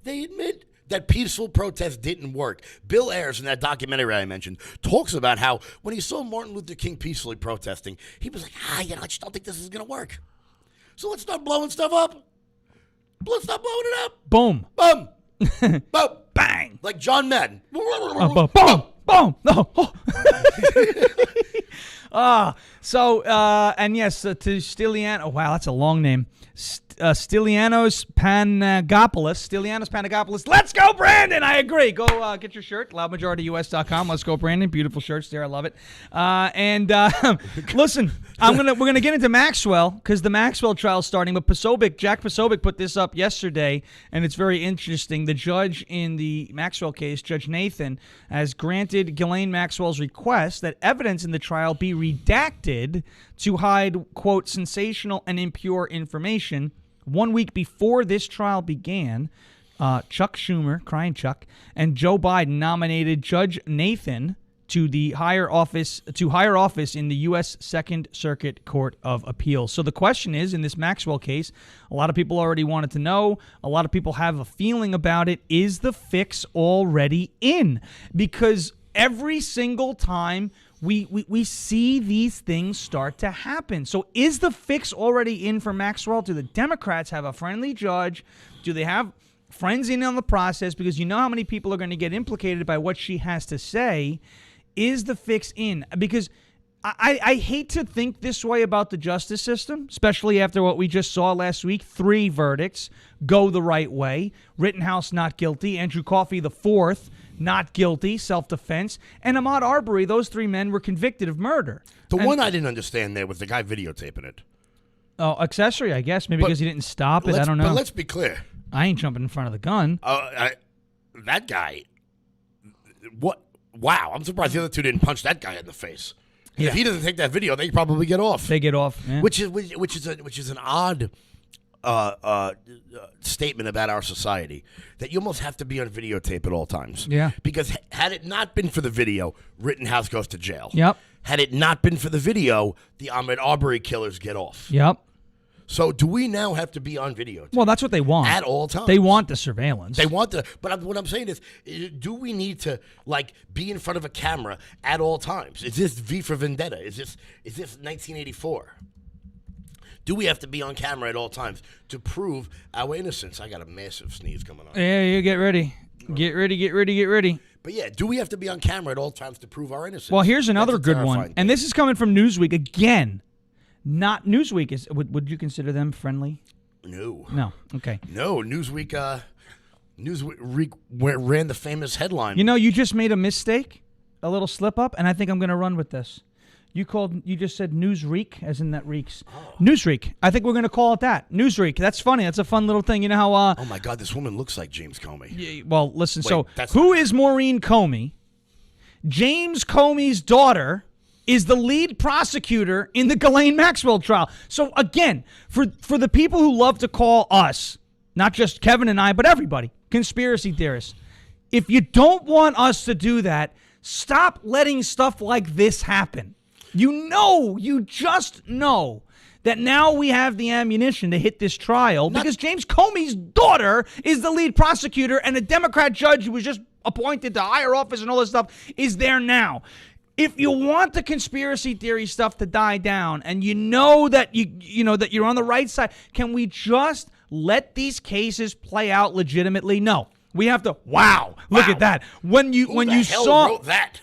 they admit that peaceful protest didn't work. Bill Ayers, in that documentary I mentioned, talks about how when he saw Martin Luther King peacefully protesting, he was like, I just don't think this is going to work. So let's start blowing stuff up. Let's stop blowing it up. Boom. Boom. Boom. Bang. Like John Madden. Boom. Boom. No. And yes, to Stylianos. Oh, wow, that's a long name. Stylianos Panagopoulos. Let's go, Brandon. I agree. Go get your shirt, loudmajorityus.com. Let's go, Brandon. Beautiful shirts there. I love it. Listen, we're gonna get into Maxwell because the Maxwell trial is starting. But Jack Posobiec put this up yesterday, and it's very interesting. The judge in the Maxwell case, Judge Nathan, has granted Ghislaine Maxwell's request that evidence in the trial be redacted to hide, quote, sensational and impure information. 1 week before this trial began, Chuck Schumer, crying Chuck, and Joe Biden nominated Judge Nathan to the higher office in the U.S. Second Circuit Court of Appeals. So the question is, in this Maxwell case, a lot of people already wanted to know. A lot of people have a feeling about it. Is the fix already in? Because every single time we see these things start to happen. So is the fix already in for Maxwell? Do the Democrats have a friendly judge? Do they have friends in on the process? Because you know how many people are going to get implicated by what she has to say. Is the fix in? Because I hate to think this way about the justice system, especially after what we just saw last week. 3 verdicts go the right way. Rittenhouse not guilty. Andrew Coffey the 4th. Not guilty, self-defense. And Ahmaud Arbery, those 3 men were convicted of murder. The one I didn't understand there was the guy videotaping it. Oh, accessory, I guess. Maybe because he didn't stop it. I don't know. But let's be clear. I ain't jumping in front of the gun. That guy. What? Wow! I'm surprised the other two didn't punch that guy in the face. Yeah. If he doesn't take that video, they probably get off. They get off, yeah. Which is an odd statement about our society, that you almost have to be on videotape at all times. Yeah. Because had it not been for the video, Rittenhouse goes to jail. Yep. Had it not been for the video, the Ahmaud Arbery killers get off. Yep. So do we now have to be on videotape? Well, that's what they want. At all times. They want the surveillance. They want but what I'm saying is, do we need to be in front of a camera at all times? Is this V for Vendetta? Is this 1984? Do we have to be on camera at all times to prove our innocence? I got a massive sneeze coming on. Yeah, you get ready. Get ready. But yeah, do we have to be on camera at all times to prove our innocence? Well, here's another That's a good terrifying one. thing. And this is coming from Newsweek again. Not Newsweek. Would you consider them friendly? No. Okay. No, Newsweek ran the famous headline. You know, you just made a mistake, a little slip up, and I think I'm going to run with this. You just said Newsreek, as in that reeks. Oh. Newsreek. I think we're going to call it that. Newsreek. That's funny. That's a fun little thing. You know how... oh, my God. This woman looks like James Comey. Yeah, well, listen. Who is Maureen Comey? James Comey's daughter is the lead prosecutor in the Ghislaine Maxwell trial. So, again, for the people who love to call us, not just Kevin and I, but everybody, conspiracy theorists, if you don't want us to do that, stop letting stuff like this happen. You just know that now we have the ammunition to hit this trial because James Comey's daughter is the lead prosecutor, and a Democrat judge who was just appointed to higher office and all this stuff is there now. If you want the conspiracy theory stuff to die down, and you know that that you're on the right side, can we just let these cases play out legitimately? No, we have to. Wow. Look at that. When you saw wrote that.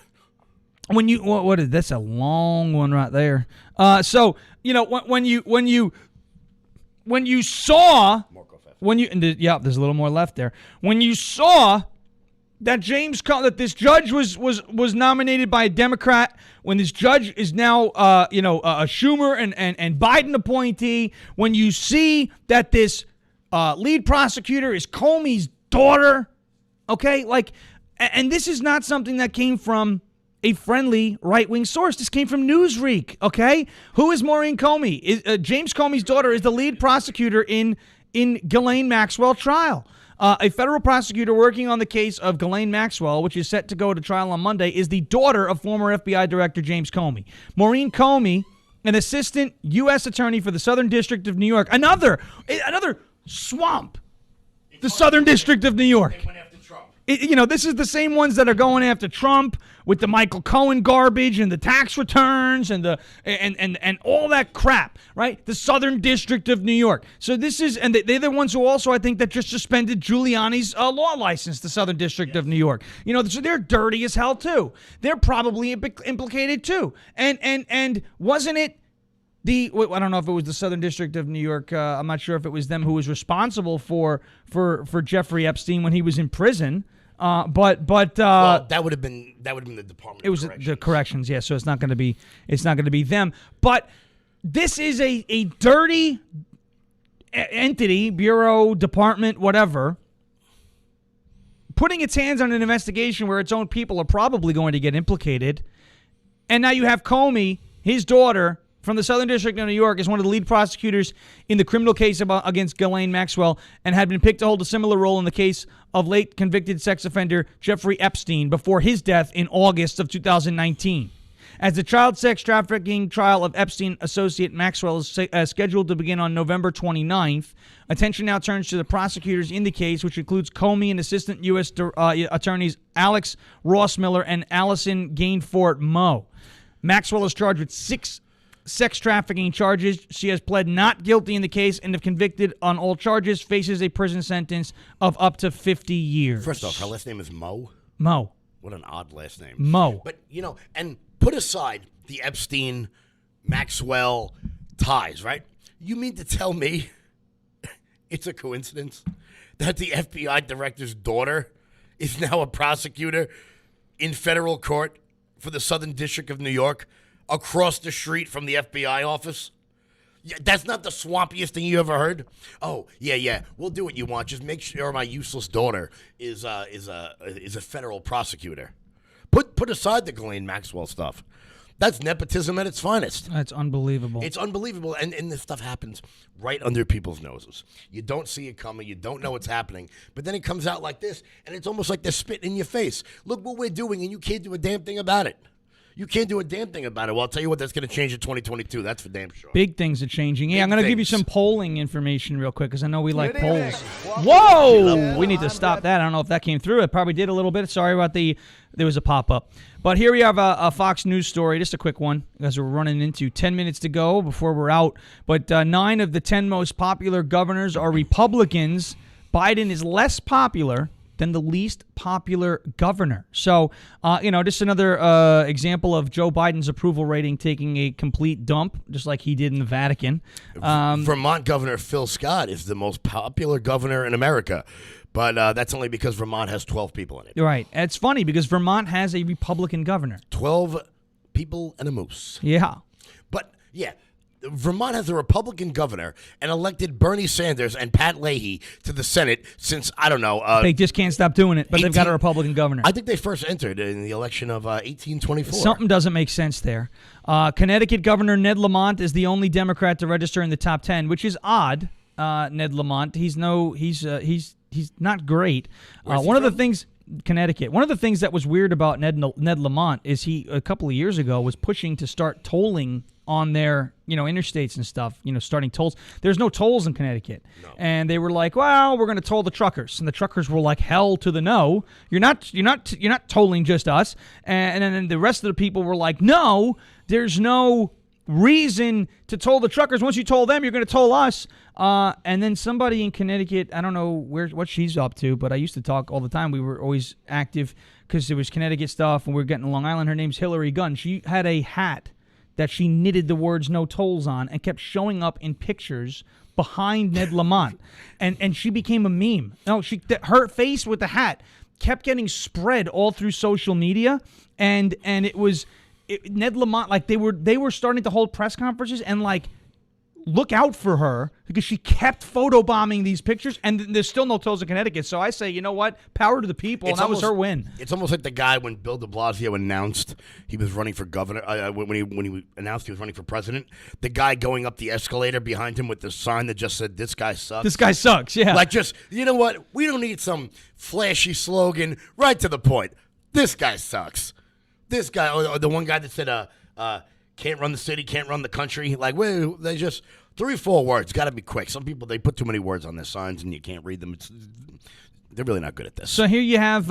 What is that's a long one right there. So when you saw there's a little more left there. When you saw that that this judge was nominated by a Democrat, when this judge is now a Schumer and Biden appointee, when you see that this lead prosecutor is Comey's daughter, okay, and this is not something that came from a friendly right-wing source. This came from Newsweek, okay? Who is Maureen Comey? James Comey's daughter is the lead prosecutor in Ghislaine Maxwell trial. A federal prosecutor working on the case of Ghislaine Maxwell, which is set to go to trial on Monday, is the daughter of former FBI Director James Comey. Maureen Comey, an assistant U.S. attorney for the Southern District of New York. Another swamp. The Southern District of New York. They went after Trump. This is the same ones that are going after Trump with the Michael Cohen garbage and the tax returns and and all that crap, right? The Southern District of New York. So this is, and they're the ones who also, I think, that just suspended Giuliani's law license, the Southern District of New York. So they're dirty as hell too. They're probably implicated too. And wasn't it I don't know if it was the Southern District of New York. I'm not sure if it was them who was responsible for Jeffrey Epstein when he was in prison. But that would have been the Department. It was the corrections, yeah. So it's not going to be them. But this is a dirty entity, bureau, department, whatever, putting its hands on an investigation where its own people are probably going to get implicated. And now you have Comey, his daughter, from the Southern District of New York, is one of the lead prosecutors in the criminal case against Ghislaine Maxwell, and had been picked to hold a similar role in the case of late convicted sex offender Jeffrey Epstein before his death in August of 2019. As the child sex trafficking trial of Epstein associate Maxwell is scheduled to begin on November 29th, attention now turns to the prosecutors in the case, which includes Comey and Assistant U.S. Attorneys Alex Rossmiller and Allison Gainfort Moe. Maxwell is charged with 6 sex trafficking charges. She has pled not guilty in the case and, if convicted on all charges, faces a prison sentence of up to 50 years. First off, her last name is Moe. Moe. What an odd last name. Moe. But, and put aside the Epstein, Maxwell ties, right? You mean to tell me it's a coincidence that the FBI director's daughter is now a prosecutor in federal court for the Southern District of New York, across the street from the FBI office? Yeah, that's not the swampiest thing you ever heard. Oh, yeah. We'll do what you want. Just make sure my useless daughter is a federal prosecutor. Put aside the Ghislaine Maxwell stuff. That's nepotism at its finest. That's unbelievable. It's unbelievable, and this stuff happens right under people's noses. You don't see it coming. You don't know what's happening, but then it comes out like this, and it's almost like they're spitting in your face. Look what we're doing, and you can't do a damn thing about it. You can't do a damn thing about it. Well, I'll tell you what, that's going to change in 2022. That's for damn sure. Big things are changing. Yeah, Big I'm going to give you things. some polling information real quick because I know we like polls. Whoa! We need to stop that. I don't know if that came through. It probably did a little bit. Sorry about there was a pop-up. But here we have a Fox News story, just a quick one, as we're running into 10 minutes to go before we're out. But 9 of the 10 most popular governors are Republicans. Biden is less popular than the least popular governor. So, just another example of Joe Biden's approval rating taking a complete dump, just like he did in the Vatican. Vermont Governor Phil Scott is the most popular governor in America, but that's only because Vermont has 12 people in it. Right. It's funny because Vermont has a Republican governor. 12 people and a moose. Yeah. But, yeah. Vermont has a Republican governor and elected Bernie Sanders and Pat Leahy to the Senate since, I don't know. They just can't stop doing it, but they've got a Republican governor. I think they first entered in the election of 1824. Something doesn't make sense there. Connecticut Governor Ned Lamont is the only Democrat to register in the top 10, which is odd. Ned Lamont, he's not great. One of the things... Connecticut. One of the things that was weird about Ned Lamont is he, a couple of years ago, was pushing to start tolling on their, interstates and stuff, starting tolls. There's no tolls in Connecticut. No. And they were like, well, we're going to toll the truckers. And the truckers were like, hell to the no. You're not tolling just us. And then the rest of the people were like, no, there's no reason to toll the truckers. Once you toll them, you're going to toll us. And then somebody in Connecticut, I don't know what she's up to, but I used to talk all the time. We were always active because there was Connecticut stuff, and we were getting to Long Island. Her name's Hillary Gunn. She had a hat that she knitted the words "no tolls" on and kept showing up in pictures behind Ned Lamont. And she became a meme. No, her face with the hat kept getting spread all through social media, and it was Ned Lamont, like they were starting to hold press conferences and like look out for her because she kept photobombing these pictures, and there's still no tolls in Connecticut. So I say, you know what? Power to the people, and that was her win. It's almost like the guy when Bill de Blasio announced he was running for governor, when he announced he was running for president, the guy going up the escalator behind him with the sign that just said, "This guy sucks." This guy sucks, yeah. Like, just, you know what? We don't need some flashy slogan. Right to the point. This guy sucks. This guy, or the one guy that said, can't run the city, can't run the country. Like, wait, they just 3-4 words. Got to be quick. Some people, they put too many words on their signs and you can't read them. They're really not good at this. So here you have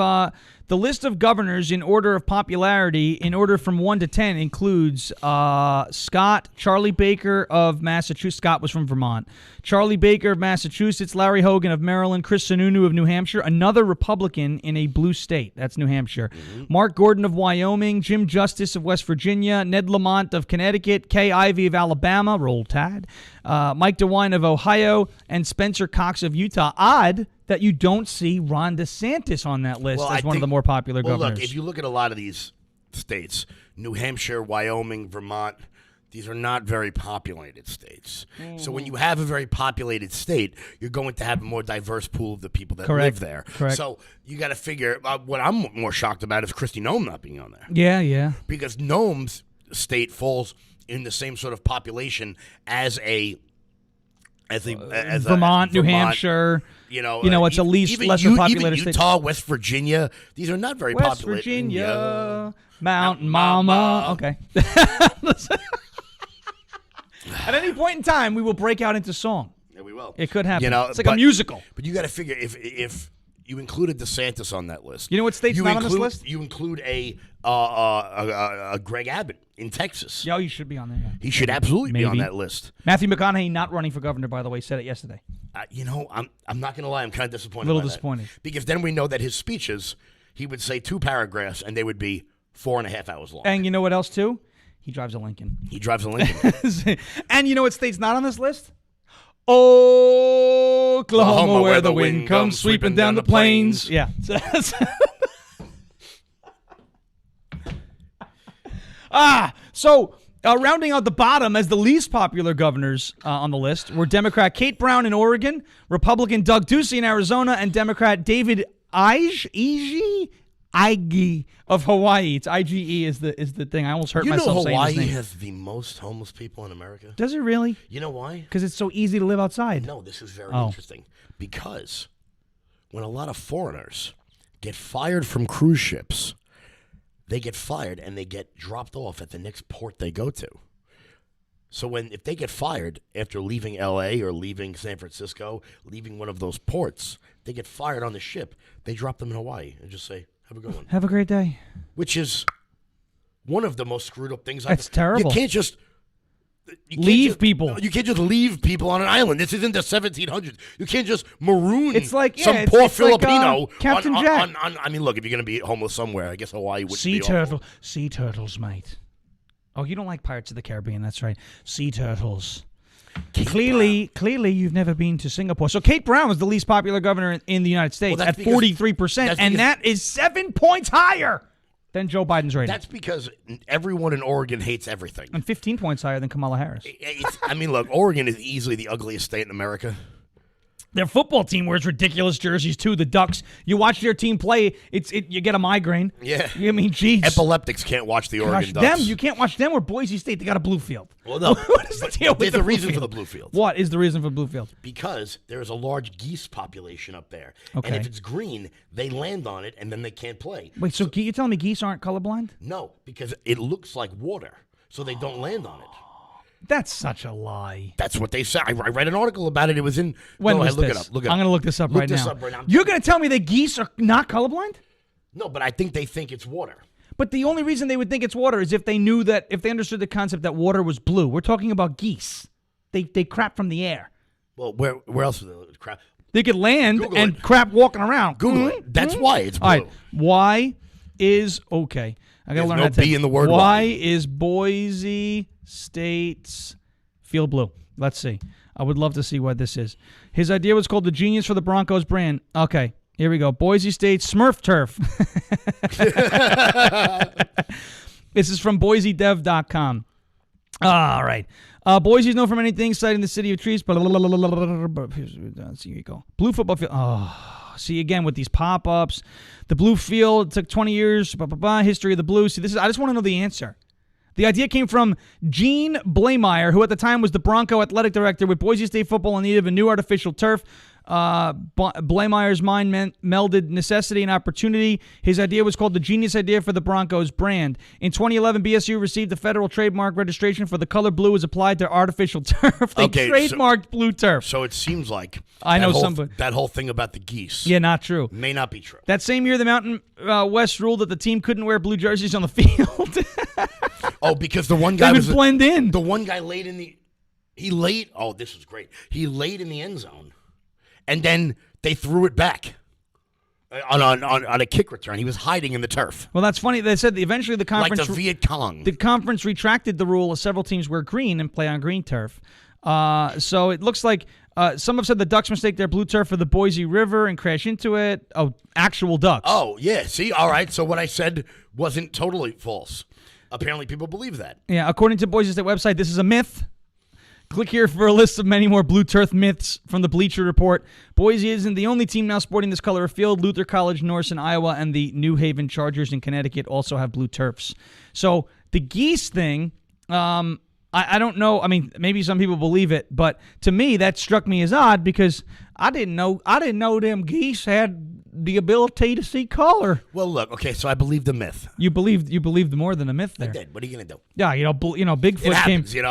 the list of governors in order of popularity. In order from 1 to 10 includes Scott, Charlie Baker of Massachusetts. Scott was from Vermont. Charlie Baker of Massachusetts, Larry Hogan of Maryland, Chris Sununu of New Hampshire, another Republican in a blue state. That's New Hampshire. Mm-hmm. Mark Gordon of Wyoming, Jim Justice of West Virginia, Ned Lamont of Connecticut, Kay Ivey of Alabama, Roll Tide, Mike DeWine of Ohio, and Spencer Cox of Utah. Odd that you don't see Ron DeSantis on that list as one of the more popular governors. Look, if you look at a lot of these states, New Hampshire, Wyoming, Vermont, these are not very populated states. Mm-hmm. So when you have a very populated state, you're going to have a more diverse pool of the people that live there. Correct. So you got to figure, what I'm more shocked about is Kristi Noem not being on there. Yeah. Because Noem's state falls in the same sort of population as Vermont, New Hampshire. It's a lesser populated state. Utah, West Virginia. These are not very populated. West Virginia, Mountain Mama. Okay. At any point in time, we will break out into song. Yeah, we will. It could happen. It's like a musical. But you got to figure if you included DeSantis on that list. You know what state's not on this list? You include a Greg Abbott in Texas. Yeah, you should be on there. Yeah. He should absolutely be on that list. Matthew McConaughey not running for governor, by the way, said it yesterday. I'm not going to lie. I'm kind of disappointed. A little disappointed. Because then we know that his speeches, he would say 2 paragraphs, and they would be 4.5 hours long. And you know what else, too? He drives a Lincoln. And you know what state's not on this list? Oklahoma, where the wind comes sweeping down the plains. Yeah. So Rounding out the bottom as the least popular governors on the list were Democrat Kate Brown in Oregon, Republican Doug Ducey in Arizona, and Democrat David Ige of Hawaii. It's IGE is the thing. I almost hurt myself saying his name. Hawaii has the most homeless people in America? Does it really? You know why? Because it's so easy to live outside. No, this is very interesting. Because when a lot of foreigners get fired from cruise ships, they get fired and they get dropped off at the next port they go to. So if they get fired after leaving L.A. or leaving San Francisco, leaving one of those ports, they get fired on the ship. They drop them in Hawaii and just say, have a good one. Have a great day. Which is one of the most screwed up things. That's terrible. You can't just people. You can't just leave people on an island. This isn't the 1700s. You can't just maroon some poor Filipino. Like, Captain Jack. I mean, look, if you're going to be homeless somewhere, I guess Hawaii would be awful. Sea turtles, mate. Oh, you don't like Pirates of the Caribbean. That's right. Sea turtles. Clearly, you've never been to Singapore. So Kate Brown was the least popular governor in the United States at 43%, and that is 7 points higher than Joe Biden's rating. That's because everyone in Oregon hates everything. And 15 points higher than Kamala Harris. I mean, look, Oregon is easily the ugliest state in America. Their football team wears ridiculous jerseys, too. The Ducks. You watch their team play, you get a migraine. Yeah. I mean, geez. Epileptics can't watch the Oregon Ducks. You can't watch them or Boise State. They got a blue field. Well, no. What is the deal with there's the a blue reason field? for the blue field. What is the reason for blue field? Because there is a large geese population up there. Okay. And if it's green, they land on it, and then they can't play. Wait, so you're telling me geese aren't colorblind? No, because it looks like water, so they don't land on it. That's such a lie. That's what they say. I read an article about it. It was in. When was look this? it up. Look it up. I'm going to look this up right now. Right now. You're going to tell me that geese are not colorblind? No, but I think they think it's water. But the only reason they would think it's water is if they knew that, if they understood the concept that water was blue. We're talking about geese. They crap from the air. Well, where else would they crap? They could land Google and it. crap walking around. Google it. That's why it's blue. All right. Why is okay? I got to learn no how to B in the word. Why is Boise State's field blue? Let's see. I would love to see what this is. His idea was called the Genius for the Broncos brand. Okay, here we go. Boise State Smurf Turf. This is from BoiseDev.com. All right. Boise is known for many things, citing the city of trees. But here you go. Blue football field. Oh, see again with these pop-ups. The blue field took 20 years. History of the blue. See, this is. I just want to know the answer. The idea came from Gene Blameyer, who at the time was the Bronco athletic director with Boise State football in need of a new artificial turf. Blameyer's mind melded necessity and opportunity. His idea was called the Genius Idea for the Broncos brand. In 2011, BSU received the federal trademark registration for the color blue as applied to artificial turf. They trademarked blue turf. So it seems like that whole thing about the geese. Yeah, not true. May not be true. That same year, the Mountain West ruled that the team couldn't wear blue jerseys on the field. Oh, because the one guy would blend in. The one guy laid in the. He laid. Oh, this was great. He laid in the end zone, and then they threw it back on a kick return. He was hiding in the turf. Well, that's funny. They said eventually the conference, like the Viet Cong. The conference retracted the rule as several teams wear green and play on green turf. So it looks like some have said the Ducks mistake their blue turf for the Boise River and crash into it. Oh, actual Ducks. Oh, yeah. See, all right. So what I said wasn't totally false. Apparently, people believe that. Yeah, according to Boise State website, this is a myth. Click here for a list of many more blue turf myths from the Bleacher Report. Boise isn't the only team now sporting this color of field. Luther College, Norse in Iowa, and the New Haven Chargers in Connecticut also have blue turfs. So the geese thing, I don't know. I mean, maybe some people believe it, but to me, that struck me as odd because I didn't know them geese had the ability to see color. Well, look, okay, so I believed the myth. You believed more than a myth there. I did. What are you gonna do? Yeah, Bigfoot it happens, came.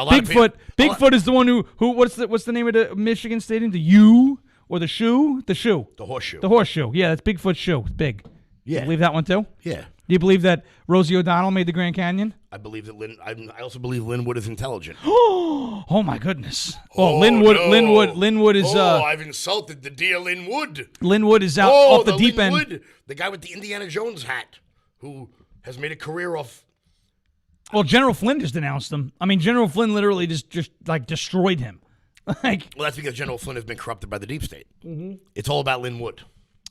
Bigfoot is the one who what's the name of the Michigan Stadium? The U or the shoe? The shoe. The horseshoe. The horseshoe. Yeah, that's Bigfoot's shoe. It's big. Yeah. You believe that one too? Yeah. Do you believe that Rosie O'Donnell made the Grand Canyon? I believe that I also believe Linwood is intelligent. Oh my goodness! Oh, Linwood. No. Linwood is. I've insulted the dear Linwood. Linwood is out off the deep Linwood, end. The guy with the Indiana Jones hat, who has made a career off. Well, General Flynn just denounced him. I mean, General Flynn literally just like destroyed him. Well, that's because General Flynn has been corrupted by the deep state. Mm-hmm. It's all about Linwood.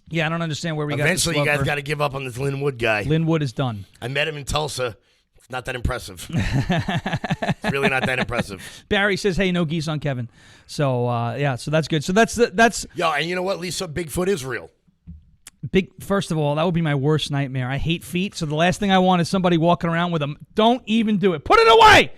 Yeah, I don't understand where we got. Eventually, you guys got to give up on this Linwood guy. Linwood is done. I met him in Tulsa. Not that impressive. It's really not that impressive. Barry says, hey, no geese on Kevin. So, so that's good. So that's Yo, and you know what, Lisa? Bigfoot is real. First of all, that would be my worst nightmare. I hate feet, so the last thing I want is somebody walking around with them. Don't even do it. Put it away!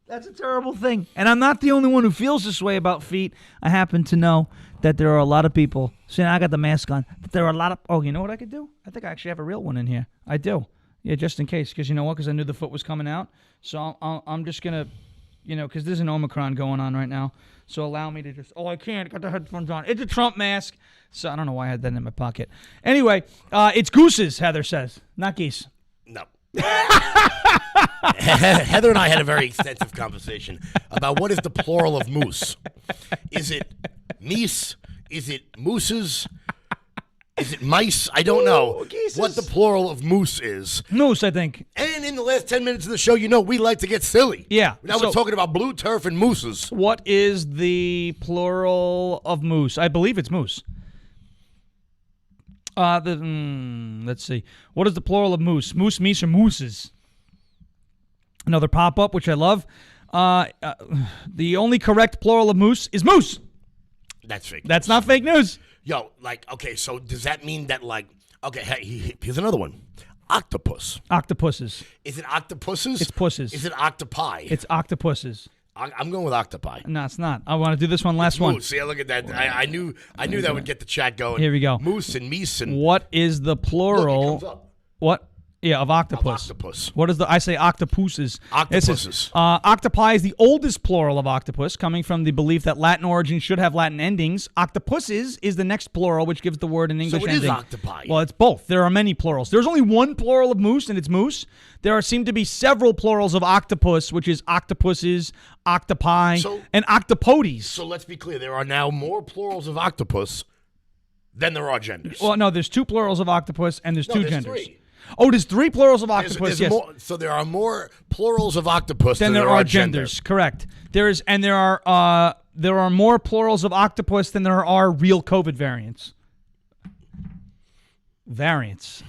That's a terrible thing. And I'm not the only one who feels this way about feet. I happen to know that there are a lot of people. See, now I got the mask on. But there are a lot of... Oh, you know what I could do? I think I actually have a real one in here. I do. Yeah, just in case. Because you know what? Because I knew the foot was coming out. So I'm just going to... because there's an Omicron going on right now. So allow me to just... Oh, I can't. Got the headphones on. It's a Trump mask. So I don't know why I had that in my pocket. Anyway, it's gooses, Heather says. Not geese. No. Heather and I had a very extensive conversation about what is the plural of moose. Is it meese? Is it mooses? Is it mice? I don't know what the plural of moose is. Moose, I think. And in the last 10 minutes of the show, we like to get silly. Yeah. Now we're talking about blue turf and mooses. What is the plural of moose? I believe it's moose. Let's see. What is the plural of moose? Moose, meese, or mooses? Another pop-up, which I love. The only correct plural of moose is moose. That's fake. That's not fake news. Yo, okay, so does that mean that, okay, here's another one. Octopus. Octopuses. Is it octopuses? It's pusses. Is it octopi? It's octopuses. I'm going with octopi. No, it's not. I want to do this one last one. Moose. See, look at that. I knew that would get the chat going. Here we go. Moose and meese and... What is the plural? Look, it comes up. What? Yeah, of octopus. Of octopus. What is the... I say octopuses. Octopuses. Octopi is the oldest plural of octopus, coming from the belief that Latin origins should have Latin endings. Octopuses is the next plural, which gives the word an English ending. So it is octopi. Well, it's both. There are many plurals. There's only one plural of moose, and it's moose. There seem to be several plurals of octopus, which is octopuses, octopi, and octopodes. So let's be clear. There are now more plurals of octopus than there are genders. Well, no, there's two plurals of octopus, and there's two genders. 3. Oh, there's 3 plurals of octopus, yes. So there are more plurals of octopus than there are genders. Correct. There are more plurals of octopus than there are real COVID variants. Variants.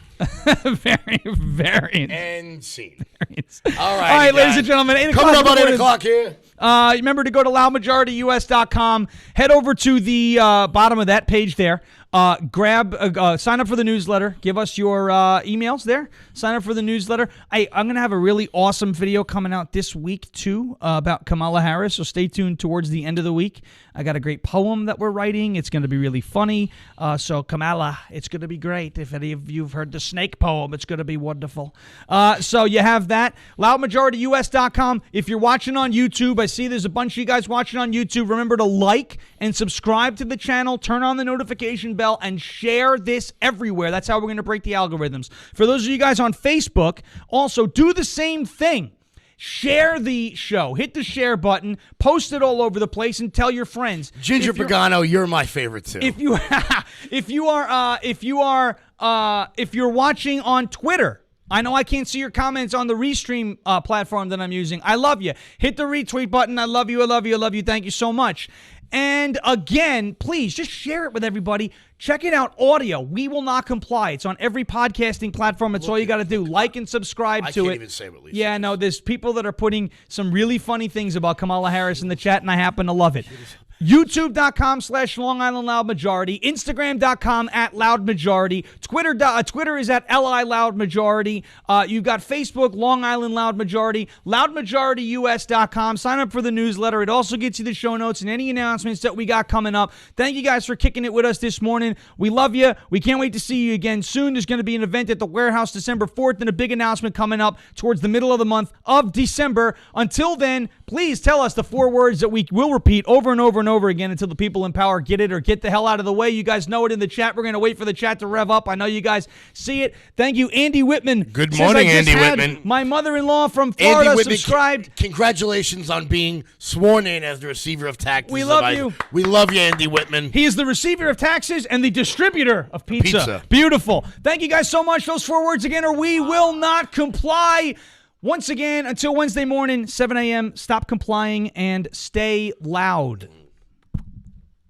Variants. And scene. Variants. All right, ladies and gentlemen, 8 o'clock. Coming up on 8 o'clock here. Remember to go to loudmajorityus.com. Head over to the bottom of that page there. Sign up for the newsletter. Give us your emails there. Sign up for the newsletter. I'm going to have a really awesome video coming out this week, too, about Kamala Harris. So stay tuned towards the end of the week. I got a great poem that we're writing. It's going to be really funny. So Kamala, it's going to be great. If any of you have heard the snake poem, it's going to be wonderful. So you have that. LoudMajorityUS.com. If you're watching on YouTube, I see there's a bunch of you guys watching on YouTube. Remember to like and subscribe to the channel. Turn on the notification bell and share this everywhere. That's how we're going to break the algorithms. For those of you guys on Facebook, also do the same thing. Share the show. Hit the share button. Post it all over the place and tell your friends. Ginger Pagano, you're my favorite too. If you're watching on Twitter, I know I can't see your comments on the Restream platform that I'm using. I love you. Hit the retweet button. I love you. I love you. I love you. Thank you so much. And again, please just share it with everybody. Check it out, audio. We Will Not Comply. It's on every podcasting platform. That's all you got to do. Like and subscribe to it. I can't even say what Lisa Yeah, no, there's people that are putting some really funny things about Kamala Harris in the chat, and I happen to love it. YouTube.com/Long Island Loud Majority. Instagram.com @LoudMajority. Twitter is at LI Loud Majority. You've got Facebook, Long Island Loud Majority. LoudMajorityUS.com. Sign up for the newsletter. It also gets you the show notes and any announcements that we got coming up. Thank you guys for kicking it with us this morning. We love you. We can't wait to see you again soon. There's going to be an event at the Warehouse December 4th and a big announcement coming up towards the middle of the month of December. Until then, please tell us the 4 words that we will repeat over and over and over again until the people in power get it or get the hell out of the way. You guys know it in the chat. We're going to wait for the chat to rev up. I know you guys see it. Thank you, Andy Whitman. Good morning, Andy Whitman. My mother-in-law from Florida Andy Whitman, subscribed. Congratulations on being sworn in as the receiver of taxes. We love you. We love you, Andy Whitman. He is the receiver of taxes and the distributor of pizza. Beautiful. Thank you guys so much. Those 4 words again are we will not comply. Once again, until Wednesday morning, 7 a.m., stop complying and stay loud.